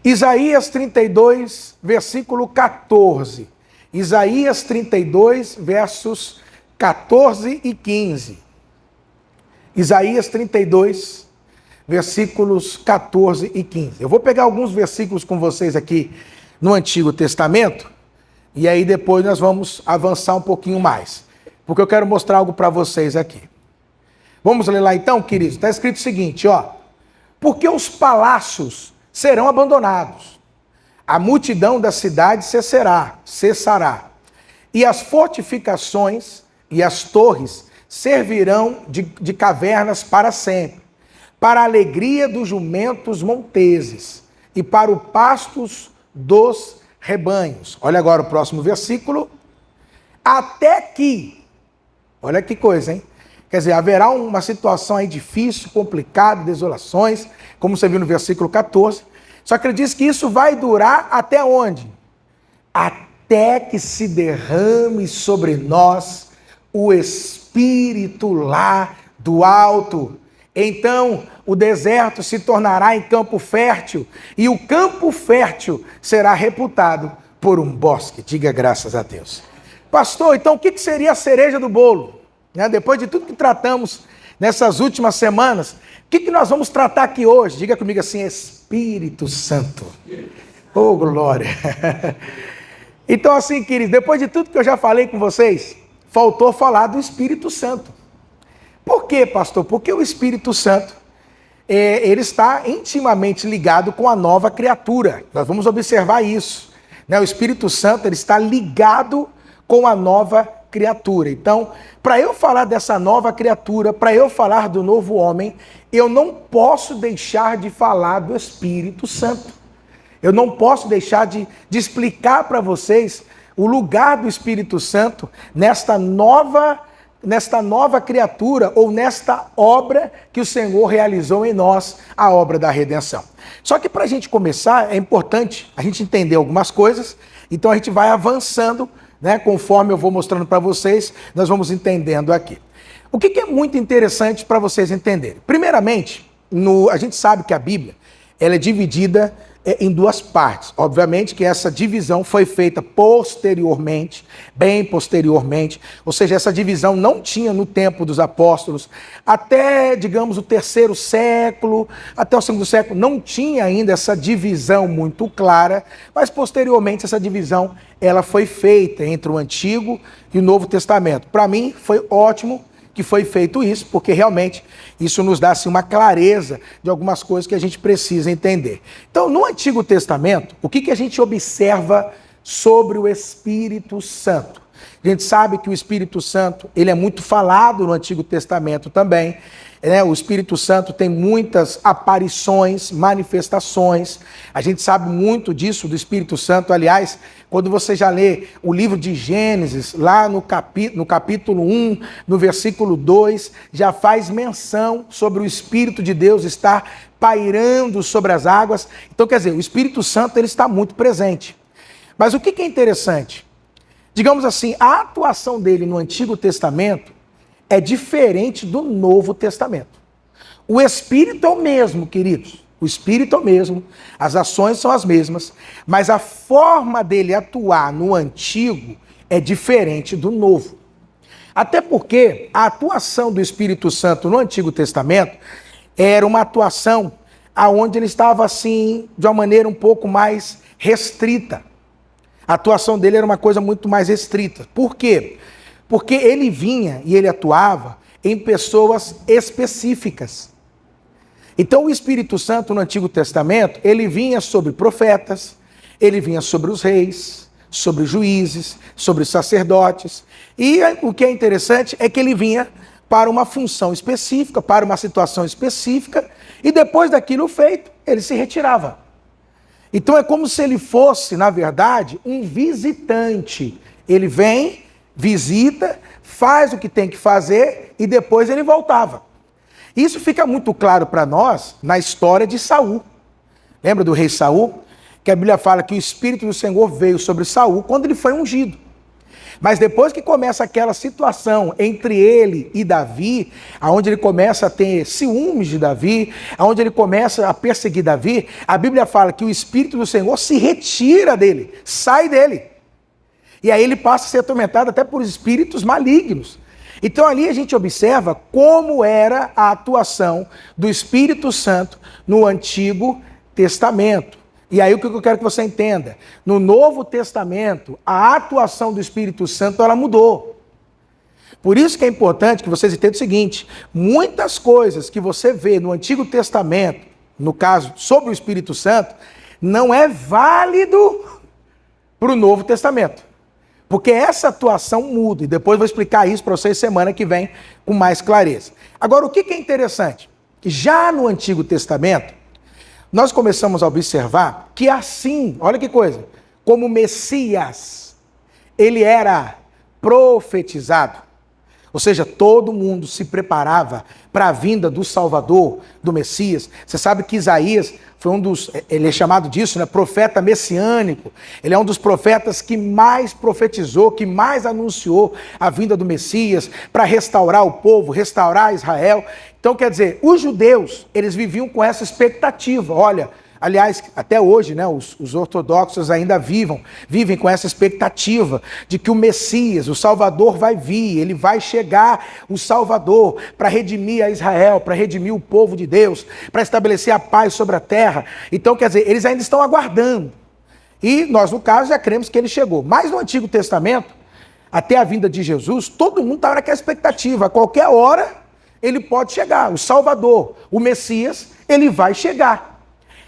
Isaías 32, versículo 14. Isaías 32, versos 14 e 15. Isaías 32, versículos 14 e 15. Eu vou pegar alguns versículos com vocês aqui no Antigo Testamento, e aí depois nós vamos avançar um pouquinho mais, porque eu quero mostrar algo para vocês aqui. Vamos ler lá então, queridos? Está escrito o seguinte, ó. Porque os palácios serão abandonados, a multidão da cidade cessará, e as fortificações e as torres servirão de cavernas para sempre, para a alegria dos jumentos monteses e para o pastos dos rebanhos. Olha agora o próximo versículo. Até que, olha que coisa, hein? Quer dizer, haverá uma situação aí difícil, complicada, desolações, como você viu no versículo 14. Só que ele diz que isso vai durar até onde? Até que se derrame sobre nós o Espírito lá do alto. Então o deserto se tornará em campo fértil, e o campo fértil será reputado por um bosque. Diga graças a Deus. Pastor, então o que seria a cereja do bolo? Depois de tudo que tratamos nessas últimas semanas, o que nós vamos tratar aqui hoje? Diga comigo assim, Espírito Santo. Oh, glória! Então assim, queridos, depois de tudo que eu já falei com vocês, faltou falar do Espírito Santo. Por quê, pastor? Porque o Espírito Santo, ele está intimamente ligado com a nova criatura. Nós vamos observar isso. O Espírito Santo, ele está ligado com a nova criatura. Então, para eu falar dessa nova criatura, para eu falar do novo homem, eu não posso deixar de falar do Espírito Santo. Eu não posso deixar de explicar para vocês o lugar do Espírito Santo nesta nova criatura, ou nesta obra que o Senhor realizou em nós, a obra da redenção. Só que para a gente começar, é importante a gente entender algumas coisas, então a gente vai avançando, conforme eu vou mostrando para vocês, nós vamos entendendo aqui. O que é muito interessante para vocês entenderem? Primeiramente, a gente sabe que a Bíblia ela é dividida em duas partes. Obviamente que essa divisão foi feita posteriormente, bem posteriormente, ou seja, essa divisão não tinha no tempo dos apóstolos, até, digamos, o terceiro século, até o segundo século, não tinha ainda essa divisão muito clara, mas posteriormente essa divisão ela foi feita entre o Antigo e o Novo Testamento. Para mim foi ótimo que foi feito isso, porque realmente isso nos dá assim, uma clareza de algumas coisas que a gente precisa entender. Então, no Antigo Testamento, o que a gente observa sobre o Espírito Santo? A gente sabe que o Espírito Santo ele é muito falado no Antigo Testamento também. O Espírito Santo tem muitas aparições, manifestações. A gente sabe muito disso do Espírito Santo. Aliás, quando você já lê o livro de Gênesis, lá no capítulo 1, no versículo 2, já faz menção sobre o Espírito de Deus estar pairando sobre as águas. Então, quer dizer, o Espírito Santo ele está muito presente. Mas o que é interessante? Digamos assim, a atuação dele no Antigo Testamento é diferente do Novo Testamento. O Espírito é o mesmo, queridos. O Espírito é o mesmo, as ações são as mesmas, mas a forma dele atuar no Antigo é diferente do Novo. Até porque a atuação do Espírito Santo no Antigo Testamento era uma atuação onde ele estava assim, de uma maneira um pouco mais restrita. A atuação dele era uma coisa muito mais restrita. Por quê? Porque ele vinha e ele atuava em pessoas específicas. Então o Espírito Santo no Antigo Testamento, ele vinha sobre profetas, ele vinha sobre os reis, sobre os juízes, sobre os sacerdotes. E o que é interessante é que ele vinha para uma função específica, para uma situação específica, e depois daquilo feito, ele se retirava. Então é como se ele fosse, na verdade, um visitante. Ele vem, visita, faz o que tem que fazer e depois ele voltava. Isso fica muito claro para nós na história de Saul. Lembra do rei Saul? Que a Bíblia fala que o Espírito do Senhor veio sobre Saul quando ele foi ungido. Mas depois que começa aquela situação entre ele e Davi, aonde ele começa a ter ciúmes de Davi, aonde ele começa a perseguir Davi, a Bíblia fala que o Espírito do Senhor se retira dele, sai dele. E aí ele passa a ser atormentado até por espíritos malignos. Então ali a gente observa como era a atuação do Espírito Santo no Antigo Testamento. E aí o que eu quero que você entenda? No Novo Testamento, a atuação do Espírito Santo, ela mudou. Por isso que é importante que vocês entendam o seguinte, muitas coisas que você vê no Antigo Testamento, no caso, sobre o Espírito Santo, não é válido para o Novo Testamento. Porque essa atuação muda, e depois eu vou explicar isso para vocês semana que vem com mais clareza. Agora, o que é interessante? Já no Antigo Testamento, nós começamos a observar que assim, olha que coisa, como Messias, ele era profetizado, ou seja, todo mundo se preparava para a vinda do Salvador, do Messias. Você sabe que Isaías foi ele é chamado disso, né? Profeta messiânico. Ele é um dos profetas que mais profetizou, que mais anunciou a vinda do Messias para restaurar o povo, restaurar Israel. Então, quer dizer, os judeus, eles viviam com essa expectativa. Olha, aliás, até hoje, né, os ortodoxos ainda vivem com essa expectativa de que o Messias, o Salvador vai vir, ele vai chegar, o Salvador, para redimir a Israel, para redimir o povo de Deus, para estabelecer a paz sobre a terra. Então, quer dizer, eles ainda estão aguardando. E nós, no caso, já cremos que ele chegou. Mas no Antigo Testamento, até a vinda de Jesus, todo mundo estava naquela expectativa. A qualquer hora, ele pode chegar. O Salvador, o Messias, ele vai chegar.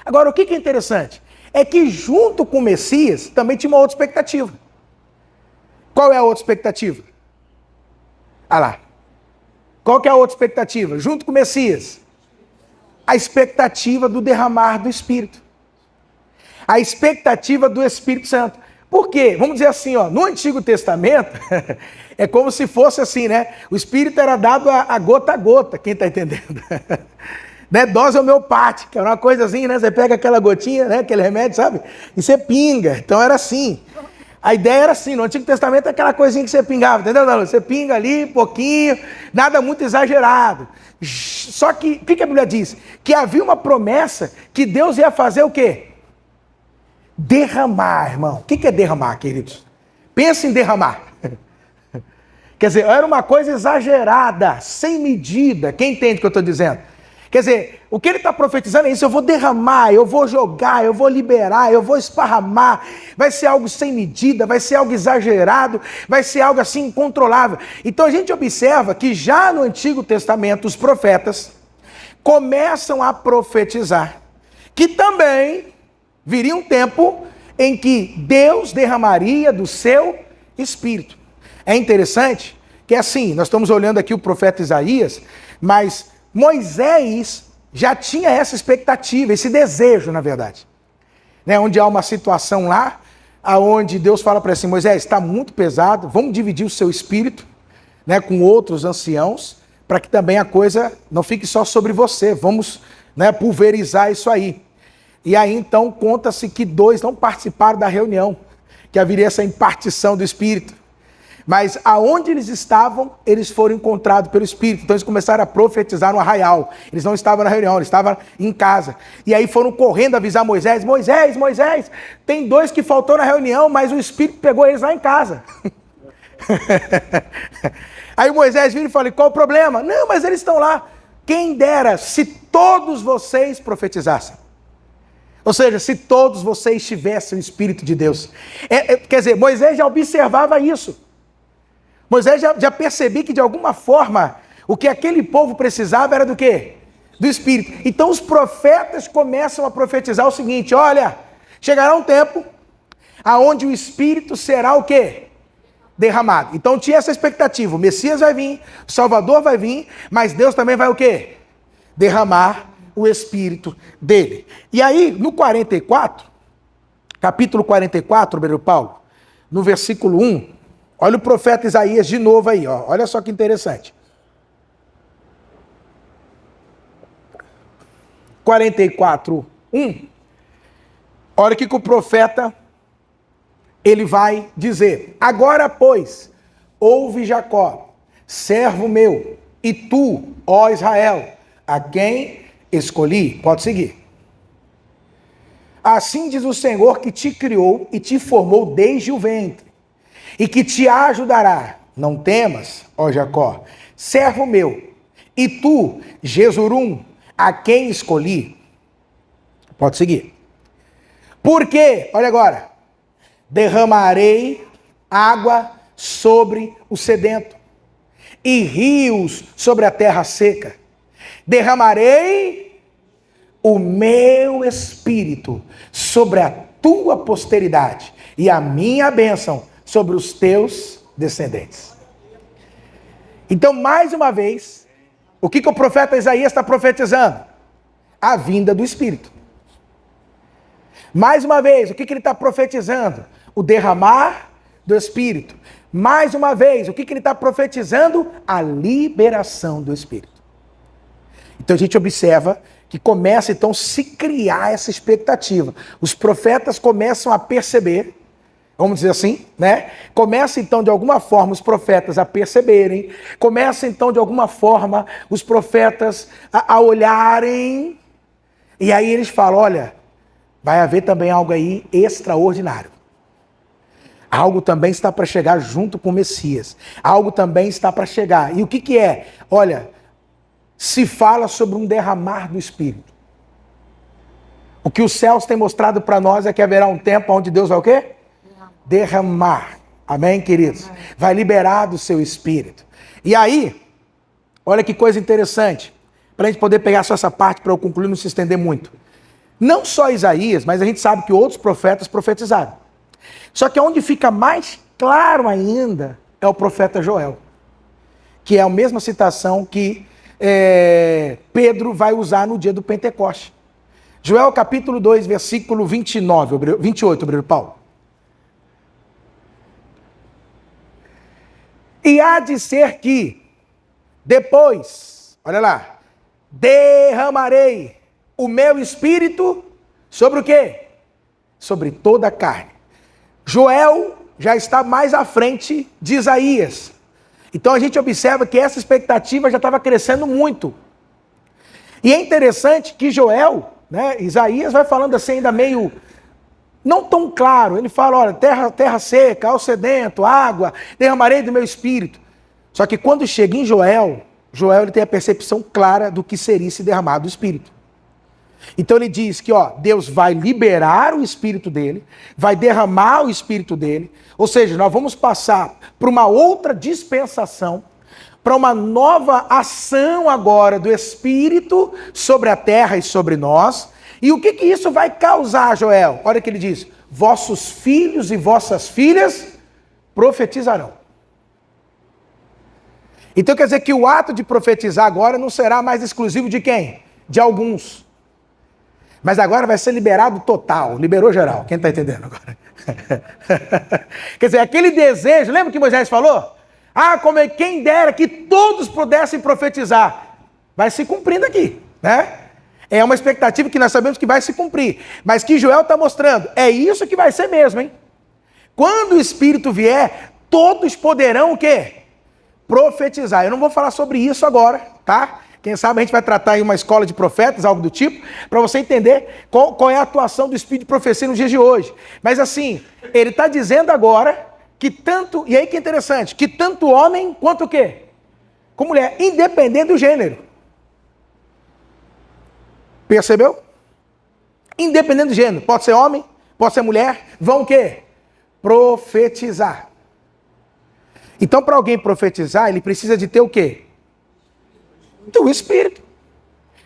Agora, o que é interessante? É que junto com o Messias, também tinha uma outra expectativa. Qual é a outra expectativa? Ah lá. Qual que é a outra expectativa? Junto com o Messias? A expectativa do derramar do Espírito. A expectativa do Espírito Santo. Por quê? Vamos dizer assim, ó, no Antigo Testamento, é como se fosse assim, né? O Espírito era dado a gota a gota, quem está entendendo? Né? Dose homeopática, era uma coisa assim, né? Você pega aquela gotinha, né? Aquele remédio, sabe? E você pinga. Então era assim. A ideia era assim, no Antigo Testamento é aquela coisinha que você pingava, entendeu? Você pinga ali, pouquinho, nada muito exagerado. Só que, o que a Bíblia diz? Que havia uma promessa que Deus ia fazer o quê? Derramar, irmão. O que é derramar, queridos? Pensa em derramar. Quer dizer, era uma coisa exagerada, sem medida. Quem entende o que eu estou dizendo? Quer dizer, o que ele está profetizando é isso, eu vou derramar, eu vou jogar, eu vou liberar, eu vou esparramar, vai ser algo sem medida, vai ser algo exagerado, vai ser algo assim incontrolável. Então a gente observa que já no Antigo Testamento os profetas começam a profetizar que também viria um tempo em que Deus derramaria do seu Espírito. É interessante que assim, nós estamos olhando aqui o profeta Isaías, mas Moisés já tinha essa expectativa, esse desejo, na verdade. Né? Onde há uma situação lá, onde Deus fala para ele assim, Moisés, está muito pesado, vamos dividir o seu espírito, né, com outros anciãos, para que também a coisa não fique só sobre você, vamos, né, pulverizar isso aí. E aí então conta-se que 2 não participaram da reunião, que haveria essa impartição do Espírito. Mas aonde eles estavam, eles foram encontrados pelo Espírito. Então eles começaram a profetizar no arraial. Eles não estavam na reunião, eles estavam em casa. E aí foram correndo avisar Moisés, Moisés, tem 2 que faltou na reunião, mas o Espírito pegou eles lá em casa. Aí Moisés vira e fala, qual o problema? Não, mas eles estão lá. Quem dera se todos vocês profetizassem. Ou seja, se todos vocês tivessem o Espírito de Deus. Quer dizer, Moisés já observava isso. Moisés já percebia que de alguma forma o que aquele povo precisava era do quê? Do Espírito. Então os profetas começam a profetizar o seguinte, olha, chegará um tempo aonde o Espírito será o quê? Derramado. Então tinha essa expectativa, o Messias vai vir, o Salvador vai vir, mas Deus também vai o quê? Derramar o Espírito dele. E aí, no 44, capítulo 44, Pedro Paulo, no versículo 1, olha o profeta Isaías de novo aí, ó. Olha só que interessante. 44, 1. Olha o que o profeta ele vai dizer: agora, pois, ouve Jacó, servo meu, e tu, ó Israel, a quem escolhi. Pode seguir. Assim diz o Senhor que te criou e te formou desde o ventre, e que te ajudará. Não temas, ó Jacó, servo meu, e tu, Jesurum, a quem escolhi. Pode seguir. Porque, olha agora, derramarei água sobre o sedento e rios sobre a terra seca. Derramarei o meu espírito sobre a tua posteridade e a minha bênção sobre os teus descendentes. Então, mais uma vez, o que o profeta Isaías está profetizando? A vinda do Espírito. Mais uma vez, o que ele está profetizando? O derramar do Espírito. Mais uma vez, o que ele está profetizando? A liberação do Espírito. Então a gente observa que começa então a se criar essa expectativa. Os profetas começam a perceber, vamos dizer assim, né? Começa então de alguma forma os profetas a perceberem, começa então de alguma forma os profetas a olharem, e aí eles falam: olha, vai haver também algo aí extraordinário. Algo também está para chegar junto com o Messias. Algo também está para chegar. E o que é? Olha, se fala sobre um derramar do Espírito. O que os céus têm mostrado para nós é que haverá um tempo onde Deus vai o quê? Derramar. Amém, queridos? Vai liberar do seu Espírito. E aí, olha que coisa interessante. Para a gente poder pegar só essa parte para eu concluir, não se estender muito. Não só Isaías, mas a gente sabe que outros profetas profetizaram. Só que onde fica mais claro ainda é o profeta Joel, que é a mesma citação que Pedro vai usar no dia do Pentecoste. Joel capítulo 2, versículo 28, obreiro Paulo. E há de ser que depois, olha lá, derramarei o meu espírito sobre o quê? Sobre toda a carne. Joel já está mais à frente de Isaías. Então a gente observa que essa expectativa já estava crescendo muito. E é interessante que Joel, né, Isaías vai falando assim ainda meio, não tão claro. Ele fala: olha, terra seca, ao sedento, água, derramarei do meu espírito. Só que quando chega em Joel ele tem a percepção clara do que seria esse derramado do espírito. Então ele diz que Deus vai liberar o Espírito dele, vai derramar o Espírito dele, ou seja, nós vamos passar para uma outra dispensação, para uma nova ação agora do Espírito sobre a terra e sobre nós. E o que isso vai causar, Joel? Olha o que ele diz: vossos filhos e vossas filhas profetizarão. Então quer dizer que o ato de profetizar agora não será mais exclusivo de quem? De alguns. Mas agora vai ser liberado total, liberou geral. Quem está entendendo agora? Quer dizer, aquele desejo, lembra que Moisés falou? Como é quem dera que todos pudessem profetizar. Vai se cumprindo aqui, né? É uma expectativa que nós sabemos que vai se cumprir. Mas que Joel está mostrando, é isso que vai ser mesmo, hein? Quando o Espírito vier, todos poderão o quê? Profetizar. Eu não vou falar sobre isso agora, tá? Quem sabe a gente vai tratar em uma escola de profetas, algo do tipo, para você entender qual é a atuação do Espírito de profecia nos dias de hoje. Mas assim, ele está dizendo agora que tanto, e aí que é interessante, que tanto homem quanto o quê? Com mulher, independente do gênero. Percebeu? Independente do gênero, pode ser homem, pode ser mulher, vão o quê? Profetizar. Então, para alguém profetizar, ele precisa de ter o quê? Do Espírito.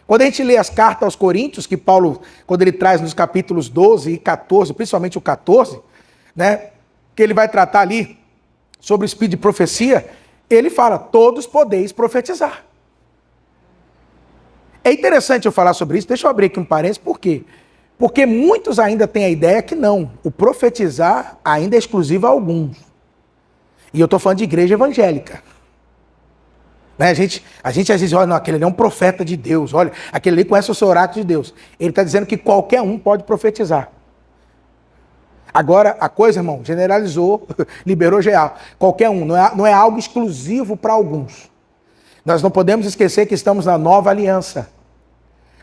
Quando a gente lê as cartas aos Coríntios, que Paulo, quando ele traz nos capítulos 12 e 14, principalmente o 14, né, que ele vai tratar ali sobre o Espírito de profecia, ele fala: todos podeis profetizar. É interessante eu falar sobre isso, deixa eu abrir aqui um parênteses, por quê? Porque muitos ainda têm a ideia que não, o profetizar ainda é exclusivo a alguns. E eu estou falando de igreja evangélica. Né? A gente às vezes olha, não, aquele ali é um profeta de Deus, olha, aquele ali conhece o seu oráculo de Deus. Ele está dizendo que qualquer um pode profetizar. Agora, a coisa, irmão, generalizou, liberou geral. Qualquer um, não é algo exclusivo para alguns. Nós não podemos esquecer que estamos na nova aliança,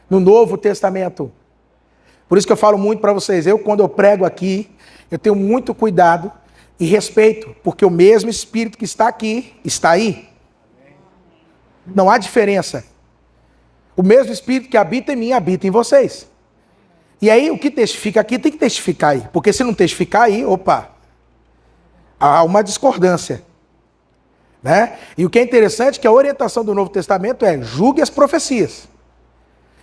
no Novo Testamento. Por isso que eu falo muito para vocês, quando eu prego aqui, eu tenho muito cuidado e respeito, porque o mesmo Espírito que está aqui, está aí. Não há diferença. O mesmo Espírito que habita em mim, habita em vocês. E aí, o que testifica aqui, tem que testificar aí. Porque se não testificar aí, opa, há uma discordância. Né? E o que é interessante é que a orientação do Novo Testamento é julgue as profecias.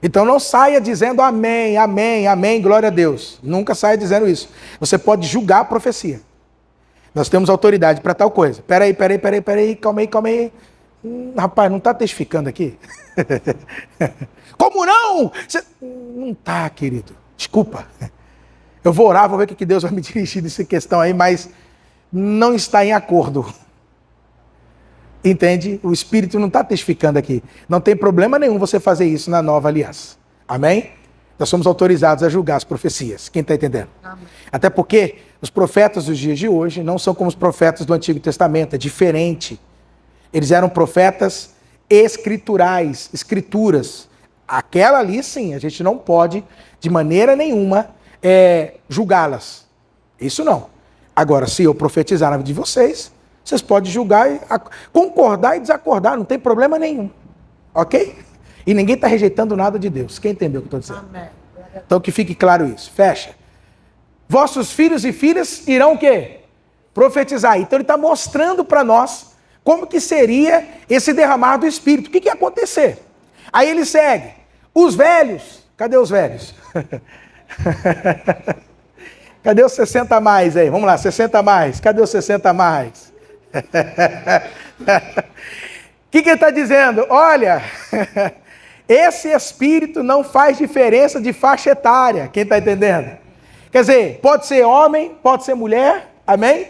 Então não saia dizendo amém, amém, amém, glória a Deus. Nunca saia dizendo isso. Você pode julgar a profecia. Nós temos autoridade para tal coisa. Peraí, calma aí. Rapaz, não está testificando aqui? Como não? Não está, querido. Desculpa. Eu vou orar, vou ver o que Deus vai me dirigir nessa questão aí, mas não está em acordo. Entende? O Espírito não está testificando aqui. Não tem problema nenhum você fazer isso na nova aliança. Amém? Nós somos autorizados a julgar as profecias. Quem está entendendo? Amém. Até porque os profetas dos dias de hoje não são como os profetas do Antigo Testamento. É diferente. Eles eram profetas escriturais, escrituras. Aquela ali, sim, a gente não pode, de maneira nenhuma, julgá-las. Isso não. Agora, se eu profetizar na vida de vocês podem julgar, concordar e desacordar, não tem problema nenhum. Ok? E ninguém está rejeitando nada de Deus. Quem entendeu o que eu estou dizendo? Amém. Então que fique claro isso. Fecha. Vossos filhos e filhas irão o quê? Profetizar. Então ele está mostrando para nós como que seria esse derramar do Espírito. O que ia acontecer? Aí ele segue. Os velhos. Cadê os velhos? Cadê os 60 a mais aí? Vamos lá, 60 a mais. Cadê os 60 a mais? O que ele está dizendo? Olha, esse Espírito não faz diferença de faixa etária. Quem está entendendo? Quer dizer, pode ser homem, pode ser mulher, amém?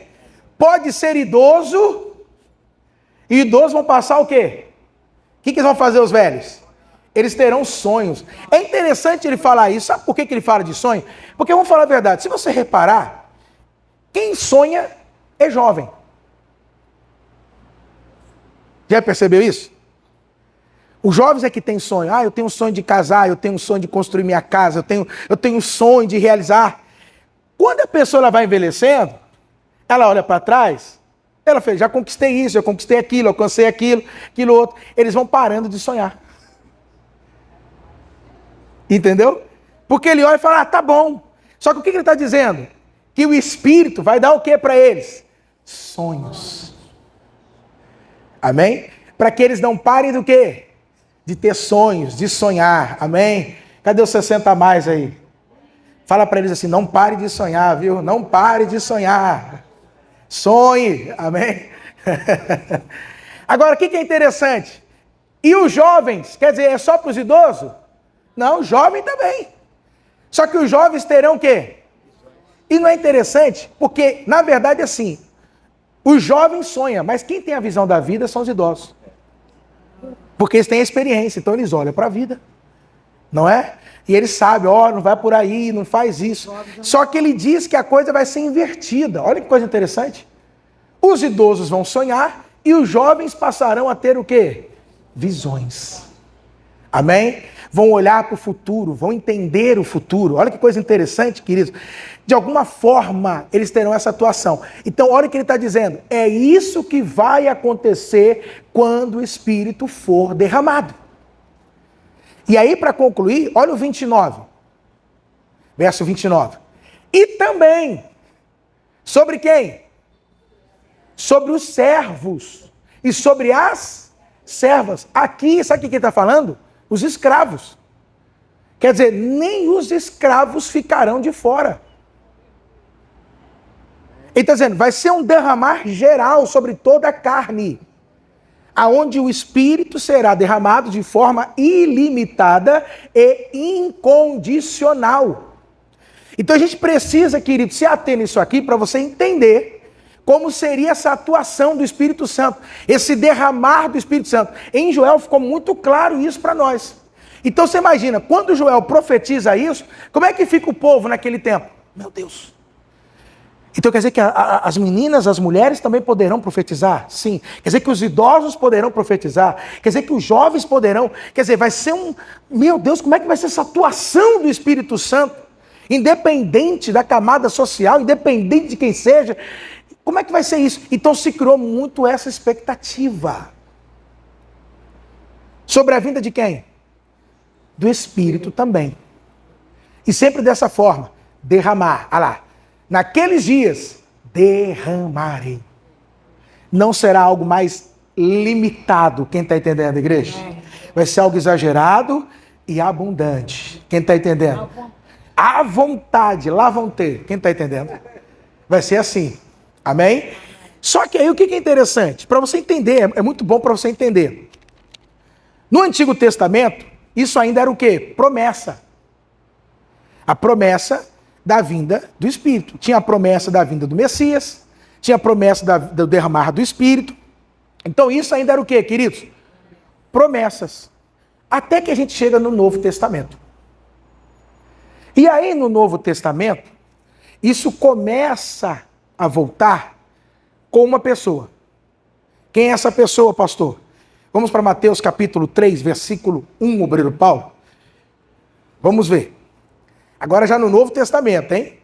Pode ser idoso, e idosos vão passar o quê? O que eles vão fazer os velhos? Eles terão sonhos. É interessante ele falar isso. Sabe por que ele fala de sonho? Porque vamos falar a verdade. Se você reparar, quem sonha é jovem. Já percebeu isso? Os jovens é que tem sonho. Eu tenho um sonho de casar, eu tenho um sonho de construir minha casa, eu tenho um sonho de realizar. Quando a pessoa ela vai envelhecendo, ela olha para trás, ela fala, já conquistei isso, já conquistei aquilo, alcancei aquilo outro. Eles vão parando de sonhar. Entendeu? Porque ele olha e fala, tá bom. Só que o que ele está dizendo? Que o Espírito vai dar o que para eles? Sonhos. Amém? Para que eles não parem do quê? De ter sonhos, de sonhar. Amém? Cadê os 60 a mais aí? Fala para eles assim, não pare de sonhar, viu? Não pare de sonhar. Sonhe. Amém? Agora, o que é interessante? E os jovens? Quer dizer, é só para os idosos? Não, jovem também. Só que os jovens terão o quê? E não é interessante? Porque, na verdade, assim, os jovens sonham, mas quem tem a visão da vida são os idosos. Porque eles têm a experiência, então eles olham para a vida. Não é? E eles sabem, não vai por aí, não faz isso. Só que ele diz que a coisa vai ser invertida. Olha que coisa interessante. Os idosos vão sonhar e os jovens passarão a ter o quê? Visões. Amém? Vão olhar para o futuro, vão entender o futuro. Olha que coisa interessante, queridos. De alguma forma, eles terão essa atuação. Então, olha o que ele está dizendo. É isso que vai acontecer quando o Espírito for derramado. E aí, para concluir, olha o 29. Verso 29. E também, sobre quem? Sobre os servos e sobre as servas. Aqui, sabe o que ele está falando? Os escravos. Quer dizer, nem os escravos ficarão de fora. Ele está dizendo, vai ser um derramar geral sobre toda a carne, aonde o Espírito será derramado de forma ilimitada e incondicional. Então a gente precisa, querido, se ater nisso aqui para você entender como seria essa atuação do Espírito Santo, esse derramar do Espírito Santo. Em Joel ficou muito claro isso para nós. Então você imagina, quando Joel profetiza isso, como é que fica o povo naquele tempo? Meu Deus! Então quer dizer que as meninas, as mulheres também poderão profetizar? Sim. Quer dizer que os idosos poderão profetizar? Quer dizer que os jovens poderão? Quer dizer, vai ser um... Meu Deus, como é que vai ser essa atuação do Espírito Santo? Independente da camada social, independente de quem seja. Como é que vai ser isso? Então se criou muito essa expectativa. Sobre a vinda de quem? Do Espírito também. E sempre dessa forma, derramar. Olha lá. Naqueles dias, derramarei. Não será algo mais limitado. Quem está entendendo, igreja? Vai ser algo exagerado e abundante. Quem está entendendo? À vontade, lá vão ter. Quem está entendendo? Vai ser assim. Amém? Só que aí o que é interessante? Para você entender, é muito bom para você entender. No Antigo Testamento, isso ainda era o quê? Promessa. A promessa da vinda do Espírito. Tinha a promessa da vinda do Messias, tinha a promessa do derramar do Espírito. Então isso ainda era o quê, queridos? Promessas. Até que a gente chega no Novo Testamento. E aí no Novo Testamento, isso começa a voltar com uma pessoa. Quem é essa pessoa, pastor? Vamos para Mateus capítulo 3, versículo 1, obreiro Paulo. Vamos ver. Agora já no Novo Testamento, hein?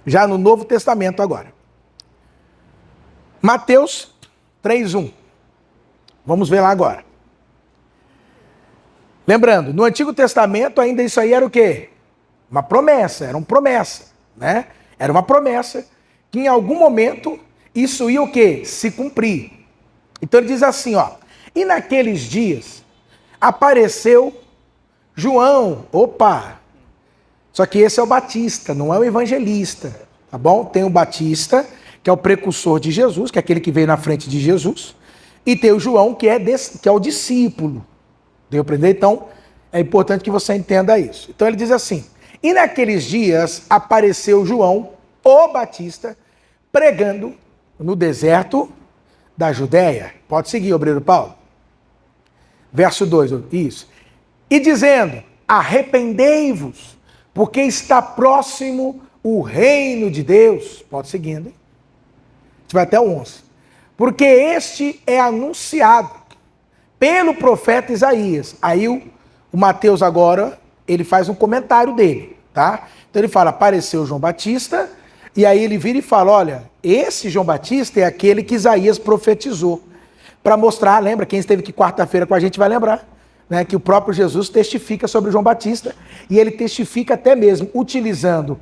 Já no Novo Testamento agora. Mateus 3:1. Vamos ver lá agora. Lembrando, no Antigo Testamento ainda isso aí era o quê? Uma promessa, era uma promessa, né? Era uma promessa que em algum momento isso ia o quê? Se cumprir. Então ele diz assim, ó. E naqueles dias apareceu João. Opa! Só que esse é o Batista, não é o evangelista, tá bom? Tem o Batista, que é o precursor de Jesus, que é aquele que veio na frente de Jesus. E tem o João, que é o discípulo. Deu para entender? Então, é importante que você entenda isso. Então ele diz assim, e naqueles dias apareceu João, o Batista, pregando no deserto da Judéia. Pode seguir, obreiro Paulo. Verso 2, isso. E dizendo, arrependei-vos, porque está próximo o reino de Deus. Pode seguindo, hein? A gente vai até o 11. Porque este é anunciado pelo profeta Isaías. Aí o Mateus agora, ele faz um comentário dele, tá? Então ele fala, apareceu João Batista, e aí ele vira e fala, olha, esse João Batista é aquele que Isaías profetizou. Para mostrar, lembra, quem esteve aqui quarta-feira com a gente vai lembrar, né, que o próprio Jesus testifica sobre João Batista, e ele testifica até mesmo utilizando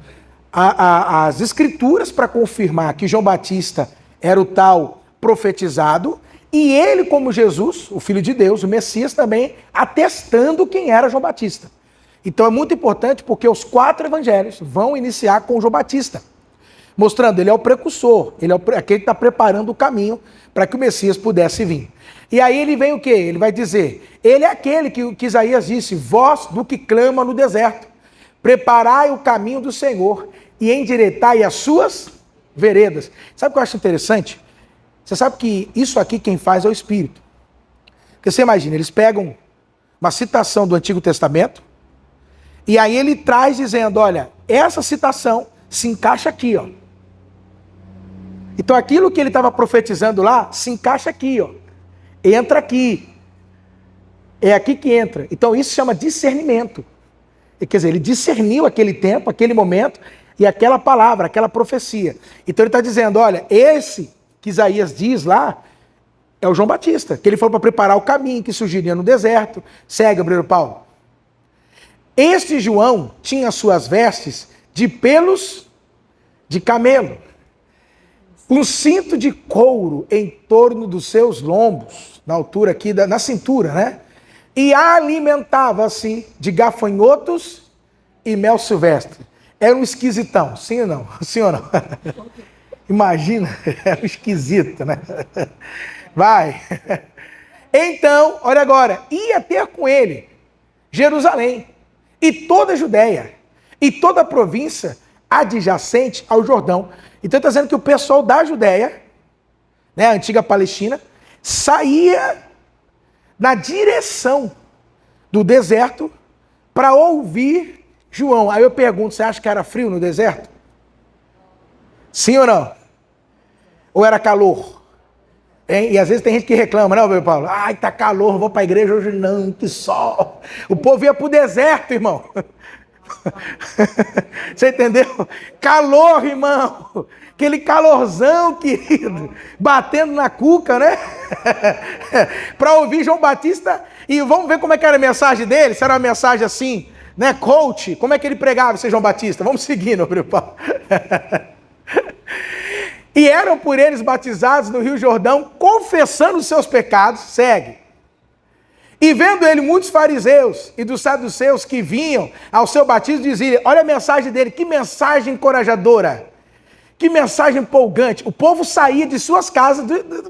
as escrituras para confirmar que João Batista era o tal profetizado, e ele, como Jesus, o Filho de Deus, o Messias também, atestando quem era João Batista. Então é muito importante porque os 4 evangelhos vão iniciar com João Batista, mostrando ele é o precursor, ele é aquele que está preparando o caminho para que o Messias pudesse vir. E aí ele vem o quê? Ele vai dizer, ele é aquele que Isaías disse, voz do que clama no deserto, preparai o caminho do Senhor e endireitai as suas veredas. Sabe o que eu acho interessante? Você sabe que isso aqui quem faz é o Espírito. Porque você imagina, eles pegam uma citação do Antigo Testamento, e aí ele traz dizendo, olha, essa citação se encaixa aqui, ó. Então aquilo que ele estava profetizando lá, se encaixa aqui, ó. Entra aqui. É aqui que entra. Então isso se chama discernimento. Quer dizer, ele discerniu aquele tempo, aquele momento, e aquela palavra, aquela profecia. Então ele está dizendo, olha, esse que Isaías diz lá, é o João Batista, que ele falou para preparar o caminho que surgiria no deserto. Segue, obreiro Paulo. Este João tinha suas vestes de pelos de camelo, um cinto de couro em torno dos seus lombos, na altura aqui, na cintura, né? E alimentava-se de gafanhotos e mel silvestre. Era um esquisitão, sim ou não? Sim ou não? Imagina, era um esquisito, né? Vai. Então, olha agora, ia ter com ele Jerusalém e toda a Judéia e toda a província adjacente ao Jordão. Então está dizendo que o pessoal da Judéia, né, a antiga Palestina, saía na direção do deserto para ouvir João. Aí eu pergunto, você acha que era frio no deserto? Sim ou não? Ou era calor? Hein? E às vezes tem gente que reclama, né, meu Paulo? Ai, tá calor, vou para a igreja hoje não, que sol. O povo ia para o deserto, irmão. Você entendeu? Calor, irmão. Aquele calorzão, querido, batendo na cuca, né? Para ouvir João Batista. E vamos ver como é que era a mensagem dele. Se era uma mensagem assim, né, coach. Como é que ele pregava, esse João Batista? Vamos seguindo, meu Paulo. E eram por eles batizados no Rio Jordão, confessando os seus pecados. Segue. E vendo ele muitos fariseus e dos saduceus que vinham ao seu batismo, diziam, olha a mensagem dele, que mensagem encorajadora, que mensagem empolgante. O povo saía de suas casas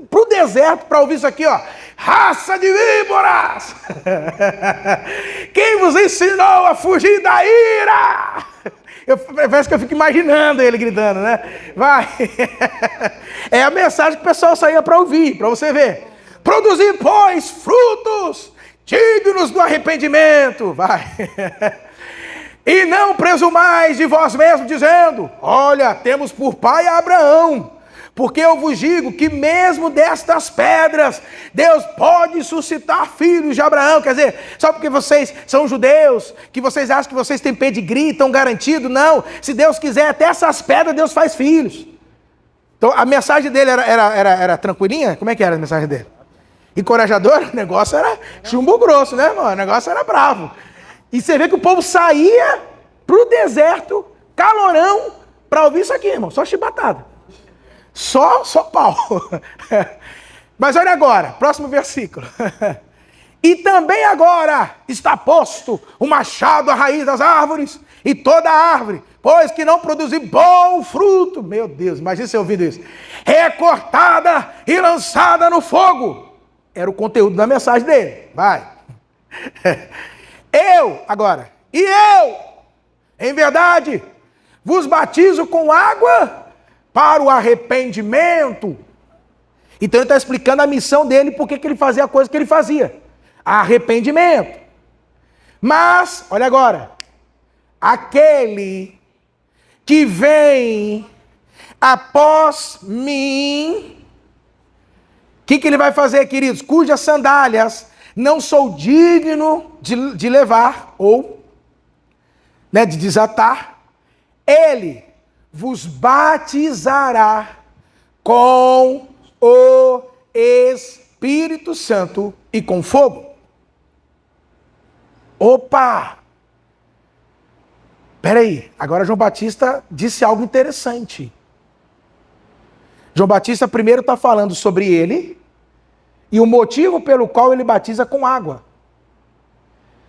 para o deserto para ouvir isso aqui, ó. Raça de víboras! Quem vos ensinou a fugir da ira? Parece que eu fico imaginando ele gritando, né? Vai! É a mensagem que o pessoal saía para ouvir, para você ver. Produzir, pois, frutos dignos do arrependimento. Vai. E não presumais de vós mesmos, dizendo, olha, temos por pai Abraão. Porque eu vos digo que mesmo destas pedras, Deus pode suscitar filhos de Abraão. Quer dizer, só porque vocês são judeus, que vocês acham que vocês têm pedigree, estão garantidos. Não, se Deus quiser, até essas pedras Deus faz filhos. Então a mensagem dele era tranquilinha? Como é que era a mensagem dele? Encorajador? O negócio era chumbo grosso, né, mano? O negócio era bravo. E você vê que o povo saía pro deserto, calorão, para ouvir isso aqui, irmão. Só chibatada. Só pau. Mas olha agora, próximo versículo. E também agora está posto o machado à raiz das árvores, e toda árvore, pois que não produzir bom fruto, meu Deus, imagina você ouvindo isso, é cortada e lançada no fogo. Era o conteúdo da mensagem dele. Vai. Eu, em verdade, vos batizo com água para o arrependimento. Então ele está explicando a missão dele, porque que ele fazia a coisa que ele fazia. Arrependimento. Mas, olha agora, aquele que vem após mim, o que ele vai fazer, queridos? Cujas sandálias não sou digno de levar, ou né, de desatar, ele vos batizará com o Espírito Santo e com fogo. Opa! Peraí, agora João Batista disse algo interessante. João Batista primeiro está falando sobre ele e o motivo pelo qual ele batiza com água.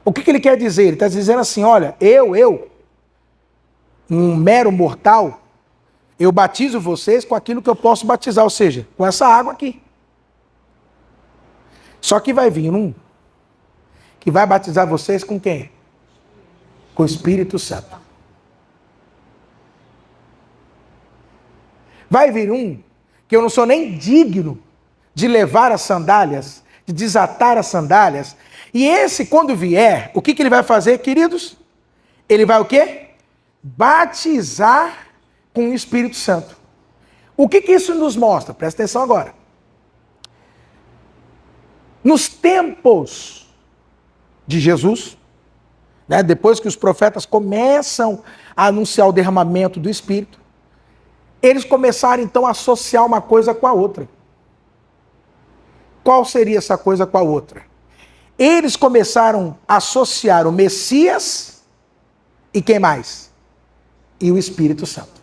O que ele quer dizer? Ele está dizendo assim, olha, eu, um mero mortal, eu batizo vocês com aquilo que eu posso batizar, ou seja, com essa água aqui. Só que vai vir um que vai batizar vocês com quem? Com o Espírito Santo. Vai vir um que eu não sou nem digno de levar as sandálias, de desatar as sandálias. E esse, quando vier, o que ele vai fazer, queridos? Ele vai o quê? Batizar com o Espírito Santo. O que isso nos mostra? Presta atenção agora. Nos tempos de Jesus, né, depois que os profetas começam a anunciar o derramamento do Espírito, eles começaram então a associar uma coisa com a outra. Qual seria essa coisa com a outra? Eles começaram a associar o Messias e quem mais? E o Espírito Santo.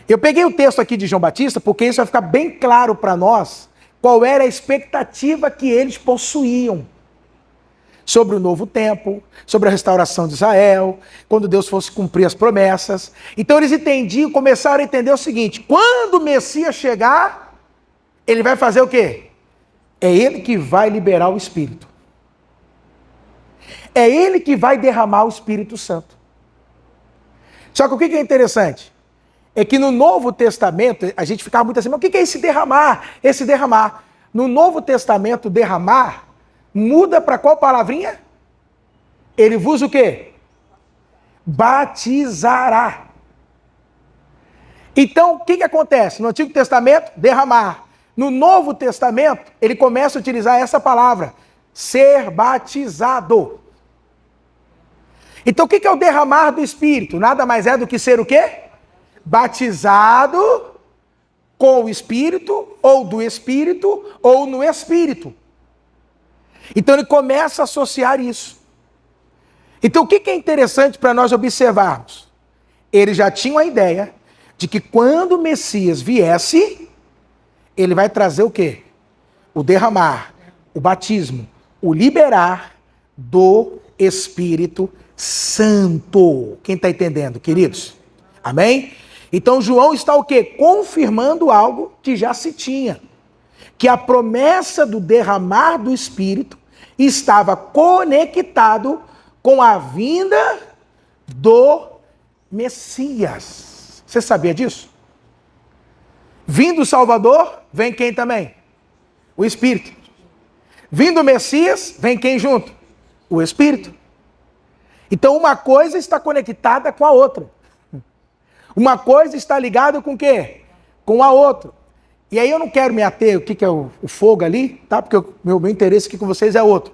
Eu peguei o texto aqui de João Batista porque isso vai ficar bem claro para nós qual era a expectativa que eles possuíam sobre o novo tempo, sobre a restauração de Israel, quando Deus fosse cumprir as promessas. Então eles entendiam, começaram a entender o seguinte, quando o Messias chegar, ele vai fazer o quê? É ele que vai liberar o Espírito. É ele que vai derramar o Espírito Santo. Só que o que é interessante? É que no Novo Testamento, a gente ficava muito assim, mas o que é esse derramar? Esse derramar. No Novo Testamento, derramar muda para qual palavrinha? Ele vos o quê? Batizará. Então, o que acontece? No Antigo Testamento, derramar. No Novo Testamento, ele começa a utilizar essa palavra, ser batizado. Então, o que é o derramar do Espírito? Nada mais é do que ser o quê? Batizado com o Espírito, ou do Espírito, ou no Espírito. Então, ele começa a associar isso. Então, o que é interessante para nós observarmos? Eles já tinham a ideia de que quando o Messias viesse, ele vai trazer o quê? O derramar, o batismo, o liberar do Espírito Santo. Quem está entendendo, queridos? Amém? Então, João está o quê? Confirmando algo que já se tinha. Que a promessa do derramar do Espírito estava conectado com a vinda do Messias. Você sabia disso? Vindo o Salvador, vem quem também? O Espírito. Vindo o Messias, vem quem junto? O Espírito. Então uma coisa está conectada com a outra. Uma coisa está ligada com o quê? Com a outra. E aí eu não quero me ater o que é o fogo ali, tá? Porque o meu interesse aqui com vocês é outro.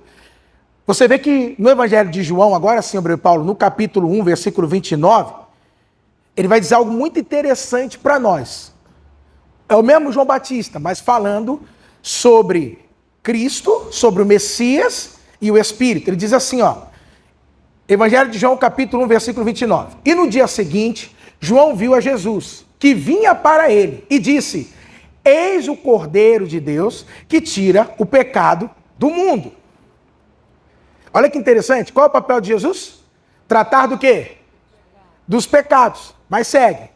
Você vê que no Evangelho de João, agora sim, Paulo, no capítulo 1, versículo 29, ele vai dizer algo muito interessante para nós. É o mesmo João Batista, mas falando sobre Cristo, sobre o Messias e o Espírito. Ele diz assim, ó, Evangelho de João, capítulo 1, versículo 29. E no dia seguinte, João viu a Jesus, que vinha para ele, e disse, eis o Cordeiro de Deus, que tira o pecado do mundo. Olha que interessante, qual é o papel de Jesus? Tratar do quê? Dos pecados. Mas segue.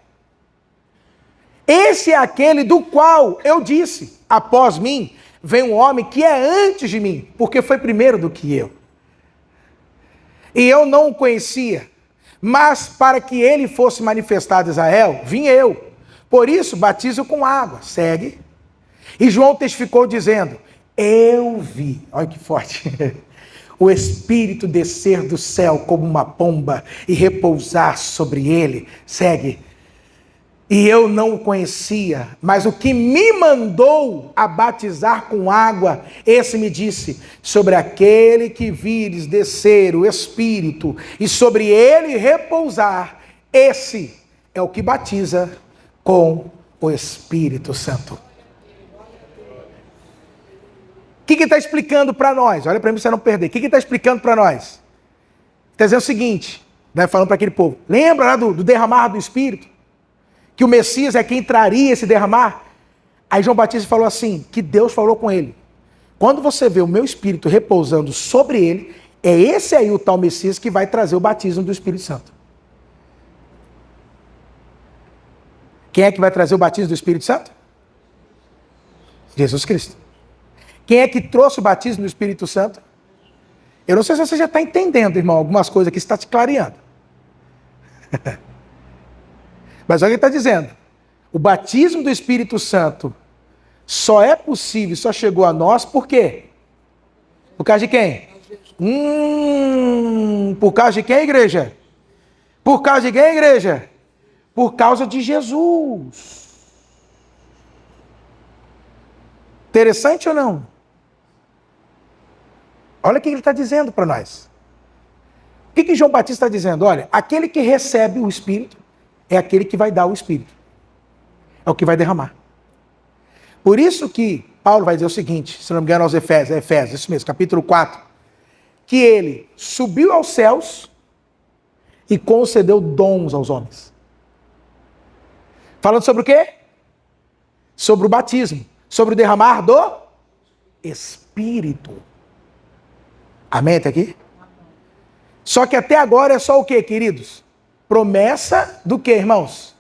Esse é aquele do qual eu disse, após mim, vem um homem que é antes de mim, porque foi primeiro do que eu. E eu não o conhecia, mas para que ele fosse manifestado a Israel, vim eu. Por isso, batizo com água. Segue. E João testificou dizendo, eu vi, olha que forte, o Espírito descer do céu como uma pomba e repousar sobre ele. Segue. E eu não o conhecia, mas o que me mandou a batizar com água, esse me disse, sobre aquele que vires descer o Espírito e sobre ele repousar, esse é o que batiza com o Espírito Santo. O que está explicando para nós? Olha para mim para você não perder. O que está explicando para nós? Está dizendo o seguinte, né, falando para aquele povo, lembra lá do derramar do Espírito? Que o Messias é quem traria esse derramar? Aí João Batista falou assim, que Deus falou com ele. Quando você vê o meu Espírito repousando sobre ele, é esse aí o tal Messias que vai trazer o batismo do Espírito Santo. Quem é que vai trazer o batismo do Espírito Santo? Jesus Cristo. Quem é que trouxe o batismo do Espírito Santo? Eu não sei se você já está entendendo, irmão, algumas coisas aqui está te clareando. Mas olha o que ele está dizendo. O batismo do Espírito Santo só é possível, só chegou a nós, por quê? Por causa de quem? Por causa de quem, igreja? Por causa de quem, igreja? Por causa de Jesus. Interessante ou não? Olha o que ele está dizendo para nós. O que João Batista está dizendo? Olha, aquele que recebe o Espírito é aquele que vai dar o Espírito. É o que vai derramar. Por isso que Paulo vai dizer o seguinte, se não me engano aos Efésios, isso mesmo, capítulo 4, que ele subiu aos céus e concedeu dons aos homens. Falando sobre o quê? Sobre o batismo, sobre o derramar do Espírito. Amém até aqui? Só que até agora é só o quê, queridos? Promessa do quê, irmãos?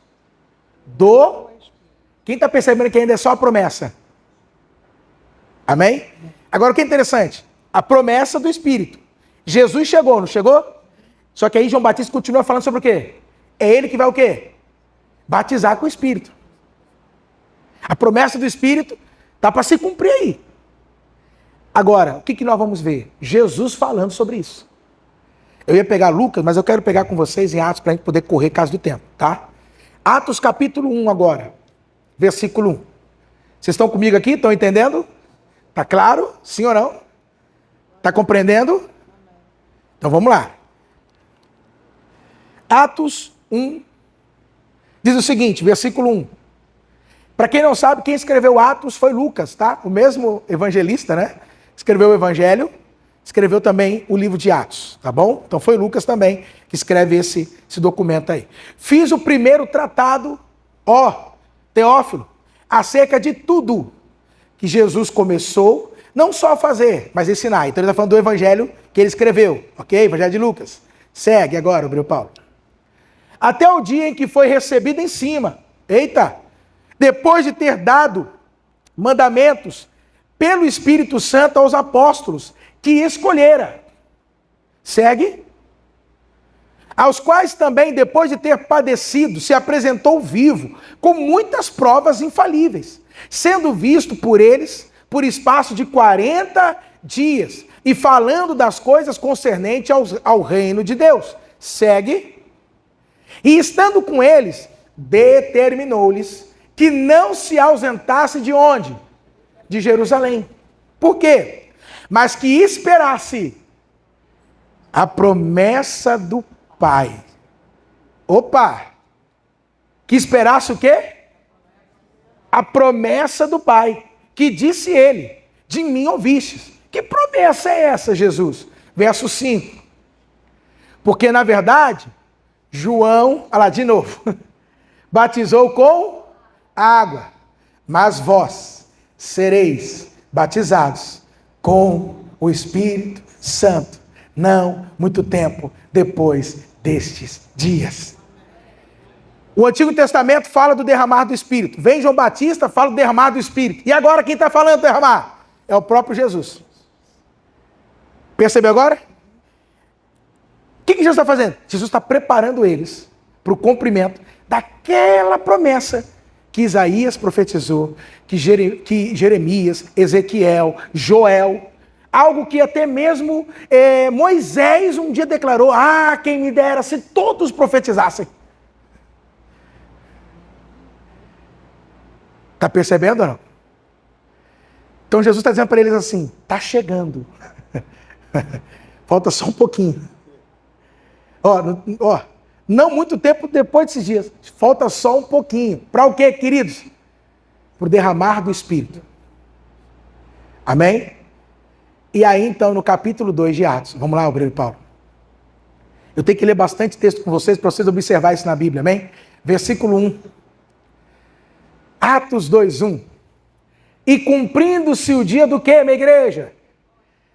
Quem está percebendo que ainda é só a promessa? Amém? Agora o que é interessante? A promessa do Espírito. Jesus chegou, não chegou? Só que aí João Batista continua falando sobre o quê? É ele que vai o quê? Batizar com o Espírito. A promessa do Espírito está para se cumprir aí. Agora, o que nós vamos ver? Jesus falando sobre isso. Eu ia pegar Lucas, mas eu quero pegar com vocês em Atos para a gente poder correr caso do tempo, tá? Atos capítulo 1 agora, versículo 1. Vocês estão comigo aqui? Estão entendendo? Tá claro? Sim ou não? Tá compreendendo? Então vamos lá. Atos 1 diz o seguinte, versículo 1. Para quem não sabe, quem escreveu Atos foi Lucas, tá? O mesmo evangelista, né? Escreveu o Evangelho, escreveu também o livro de Atos, tá bom? Então foi Lucas também que escreve esse documento aí. Fiz o primeiro tratado, ó, Teófilo, acerca de tudo que Jesus começou, não só a fazer, mas ensinar. Então ele está falando do Evangelho que ele escreveu, ok? Evangelho de Lucas. Segue agora, Gabriel Paulo. Até o dia em que foi recebido em cima. Eita! Depois de ter dado mandamentos pelo Espírito Santo aos apóstolos que escolhera. Segue. Aos quais também, depois de ter padecido, se apresentou vivo, com muitas provas infalíveis, sendo visto por eles por espaço de 40 dias, e falando das coisas concernentes ao reino de Deus. Segue. E estando com eles, determinou-lhes que não se ausentasse de onde? De Jerusalém. Por quê? Mas que esperasse a promessa do Pai. Opa! Que esperasse o quê? A promessa do Pai. Que disse ele, de mim ouvistes. Que promessa é essa, Jesus? Verso 5. Porque, na verdade, João, olha lá de novo, batizou com água, mas vós sereis batizados com o Espírito Santo, não muito tempo depois destes dias. O Antigo Testamento fala do derramar do Espírito. Vem João Batista, fala do derramar do Espírito. E agora quem está falando do derramar? É o próprio Jesus. Percebeu agora? O que Jesus está fazendo? Jesus está preparando eles para o cumprimento daquela promessa que Isaías profetizou, que Jeremias, Ezequiel, Joel, algo que até mesmo Moisés um dia declarou, quem me dera se todos profetizassem. Está percebendo ou não? Então Jesus está dizendo para eles assim, está chegando. Falta só um pouquinho. Não muito tempo depois desses dias. Falta só um pouquinho. Para o quê, queridos? Para o derramar do Espírito. Amém? E aí, então, no capítulo 2 de Atos. Vamos lá, Gabriel Paulo. Eu tenho que ler bastante texto com vocês para vocês observar isso na Bíblia, amém? Versículo 1. Atos 2, 1. E cumprindo-se o dia do quê, minha igreja?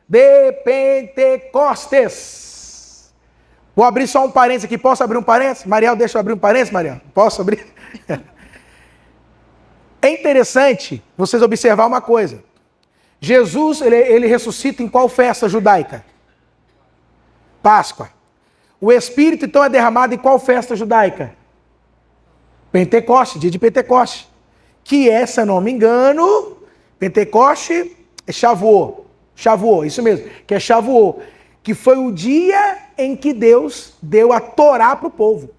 De Pentecostes. Vou abrir só um parênteses aqui. Posso abrir um parênteses? Mariel, deixa eu abrir um parênteses, Mariel? Posso abrir? É interessante vocês observar uma coisa. Jesus, ele ressuscita em qual festa judaica? Páscoa. O Espírito, então, é derramado em qual festa judaica? Pentecoste, dia de Pentecoste. Que é, se eu não me engano, Pentecoste é Shavuot. Shavuot, isso mesmo, que é Shavuot. Que foi o dia em que Deus deu a Torá para o povo.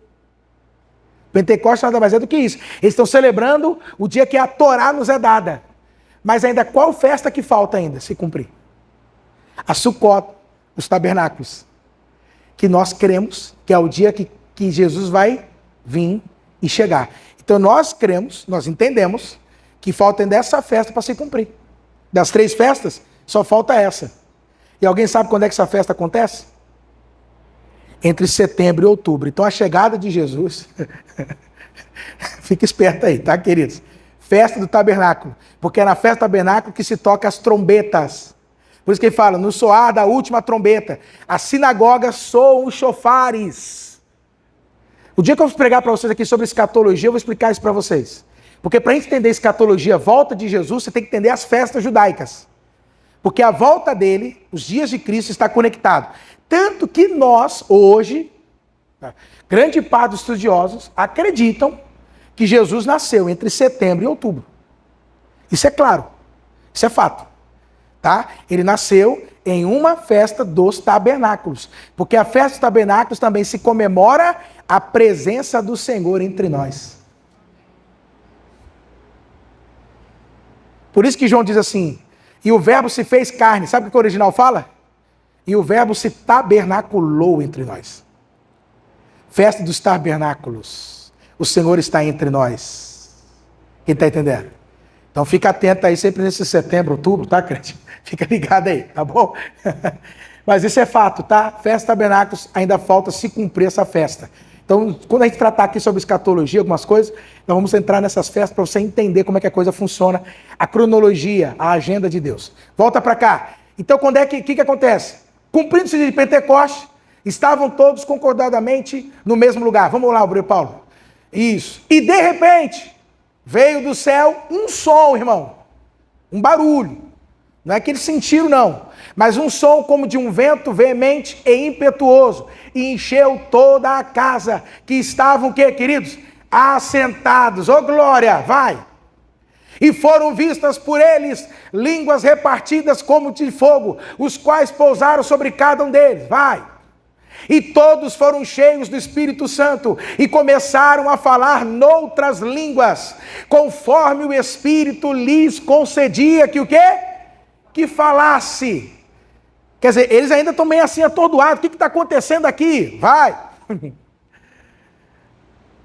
Pentecoste nada mais é do que isso. Eles estão celebrando o dia que a Torá nos é dada. Mas ainda qual festa que falta ainda se cumprir? A Sukkot, os tabernáculos. Que nós cremos que é o dia que Jesus vai vir e chegar. Então nós cremos, nós entendemos que falta ainda essa festa para se cumprir. Das 3 festas, só falta essa. E alguém sabe quando é que essa festa acontece? Entre setembro e outubro. Então a chegada de Jesus, fica esperto aí, tá, queridos? Festa do tabernáculo, porque é na festa do tabernáculo que se toca as trombetas. Por isso que ele fala, no soar da última trombeta, as sinagogas soam os chofares. O dia que eu vou pregar para vocês aqui sobre escatologia, eu vou explicar isso para vocês. Porque para a gente entender escatologia, volta de Jesus, você tem que entender as festas judaicas. Porque a volta dele, os dias de Cristo, está conectado. Tanto que nós, hoje, grande parte dos estudiosos, acreditam que Jesus nasceu entre setembro e outubro. Isso é claro. Isso é fato. Tá? Ele nasceu Em uma festa dos tabernáculos. Porque a festa dos tabernáculos também se comemora a presença do Senhor entre nós. Por isso que João diz assim, e o verbo se fez carne. Sabe o que o original fala? E o verbo se tabernaculou entre nós. Festa dos tabernáculos. O Senhor está entre nós. Quem está entendendo? Então fica atento aí sempre nesse setembro, outubro, tá, crente? Fica ligado aí, tá bom? Mas isso é fato, tá? Festa dos tabernáculos, ainda falta se cumprir essa festa. Então, quando a gente tratar aqui sobre escatologia, algumas coisas, nós vamos entrar nessas festas para você entender como é que a coisa funciona, a cronologia, a agenda de Deus. Volta para cá. Então, quando é que acontece? Cumprindo-se de Pentecostes, estavam todos concordadamente no mesmo lugar. Vamos lá, Bruno Paulo. Isso. E de repente, veio do céu um som, irmão. Um barulho. Não é que eles sentiram, não. Mas um som como de um vento veemente e impetuoso. E encheu toda a casa, que estavam, o quê, queridos? Assentados. Ô glória, vai! E foram vistas por eles línguas repartidas como de fogo, os quais pousaram sobre cada um deles. Vai! E todos foram cheios do Espírito Santo e começaram a falar noutras línguas, conforme o Espírito lhes concedia que o quê? Que falasse. Quer dizer, eles ainda estão meio assim atordoados. O que está acontecendo aqui? Vai!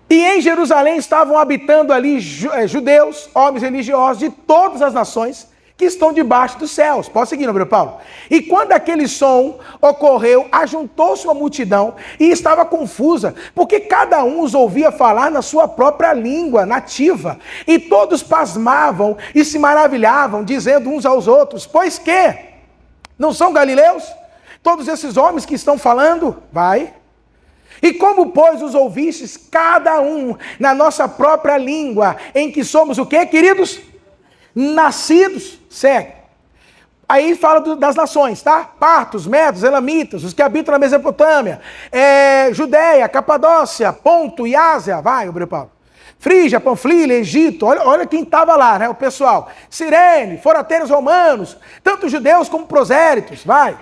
E em Jerusalém estavam habitando ali judeus, homens religiosos de todas as nações que estão debaixo dos céus. Pode seguir, Bruno Paulo. E quando aquele som ocorreu, ajuntou-se uma multidão e estava confusa, porque cada um os ouvia falar na sua própria língua nativa. E todos pasmavam e se maravilhavam, dizendo uns aos outros, pois que? Não são galileus? Todos esses homens que estão falando? Vai. E como, pois, os ouvistes, cada um na nossa própria língua, em que somos o quê, queridos? Nascidos. Segue. Aí fala das nações, tá? Partos, medos, elamitas, os que habitam na Mesopotâmia, Judéia, Capadócia, Ponto e Ásia. Vai, Bruno Paulo. Frígia, Panfilha, Egito, olha quem estava lá, né? O pessoal. Cirene, forasteiros romanos, tanto judeus como prosélitos, vai.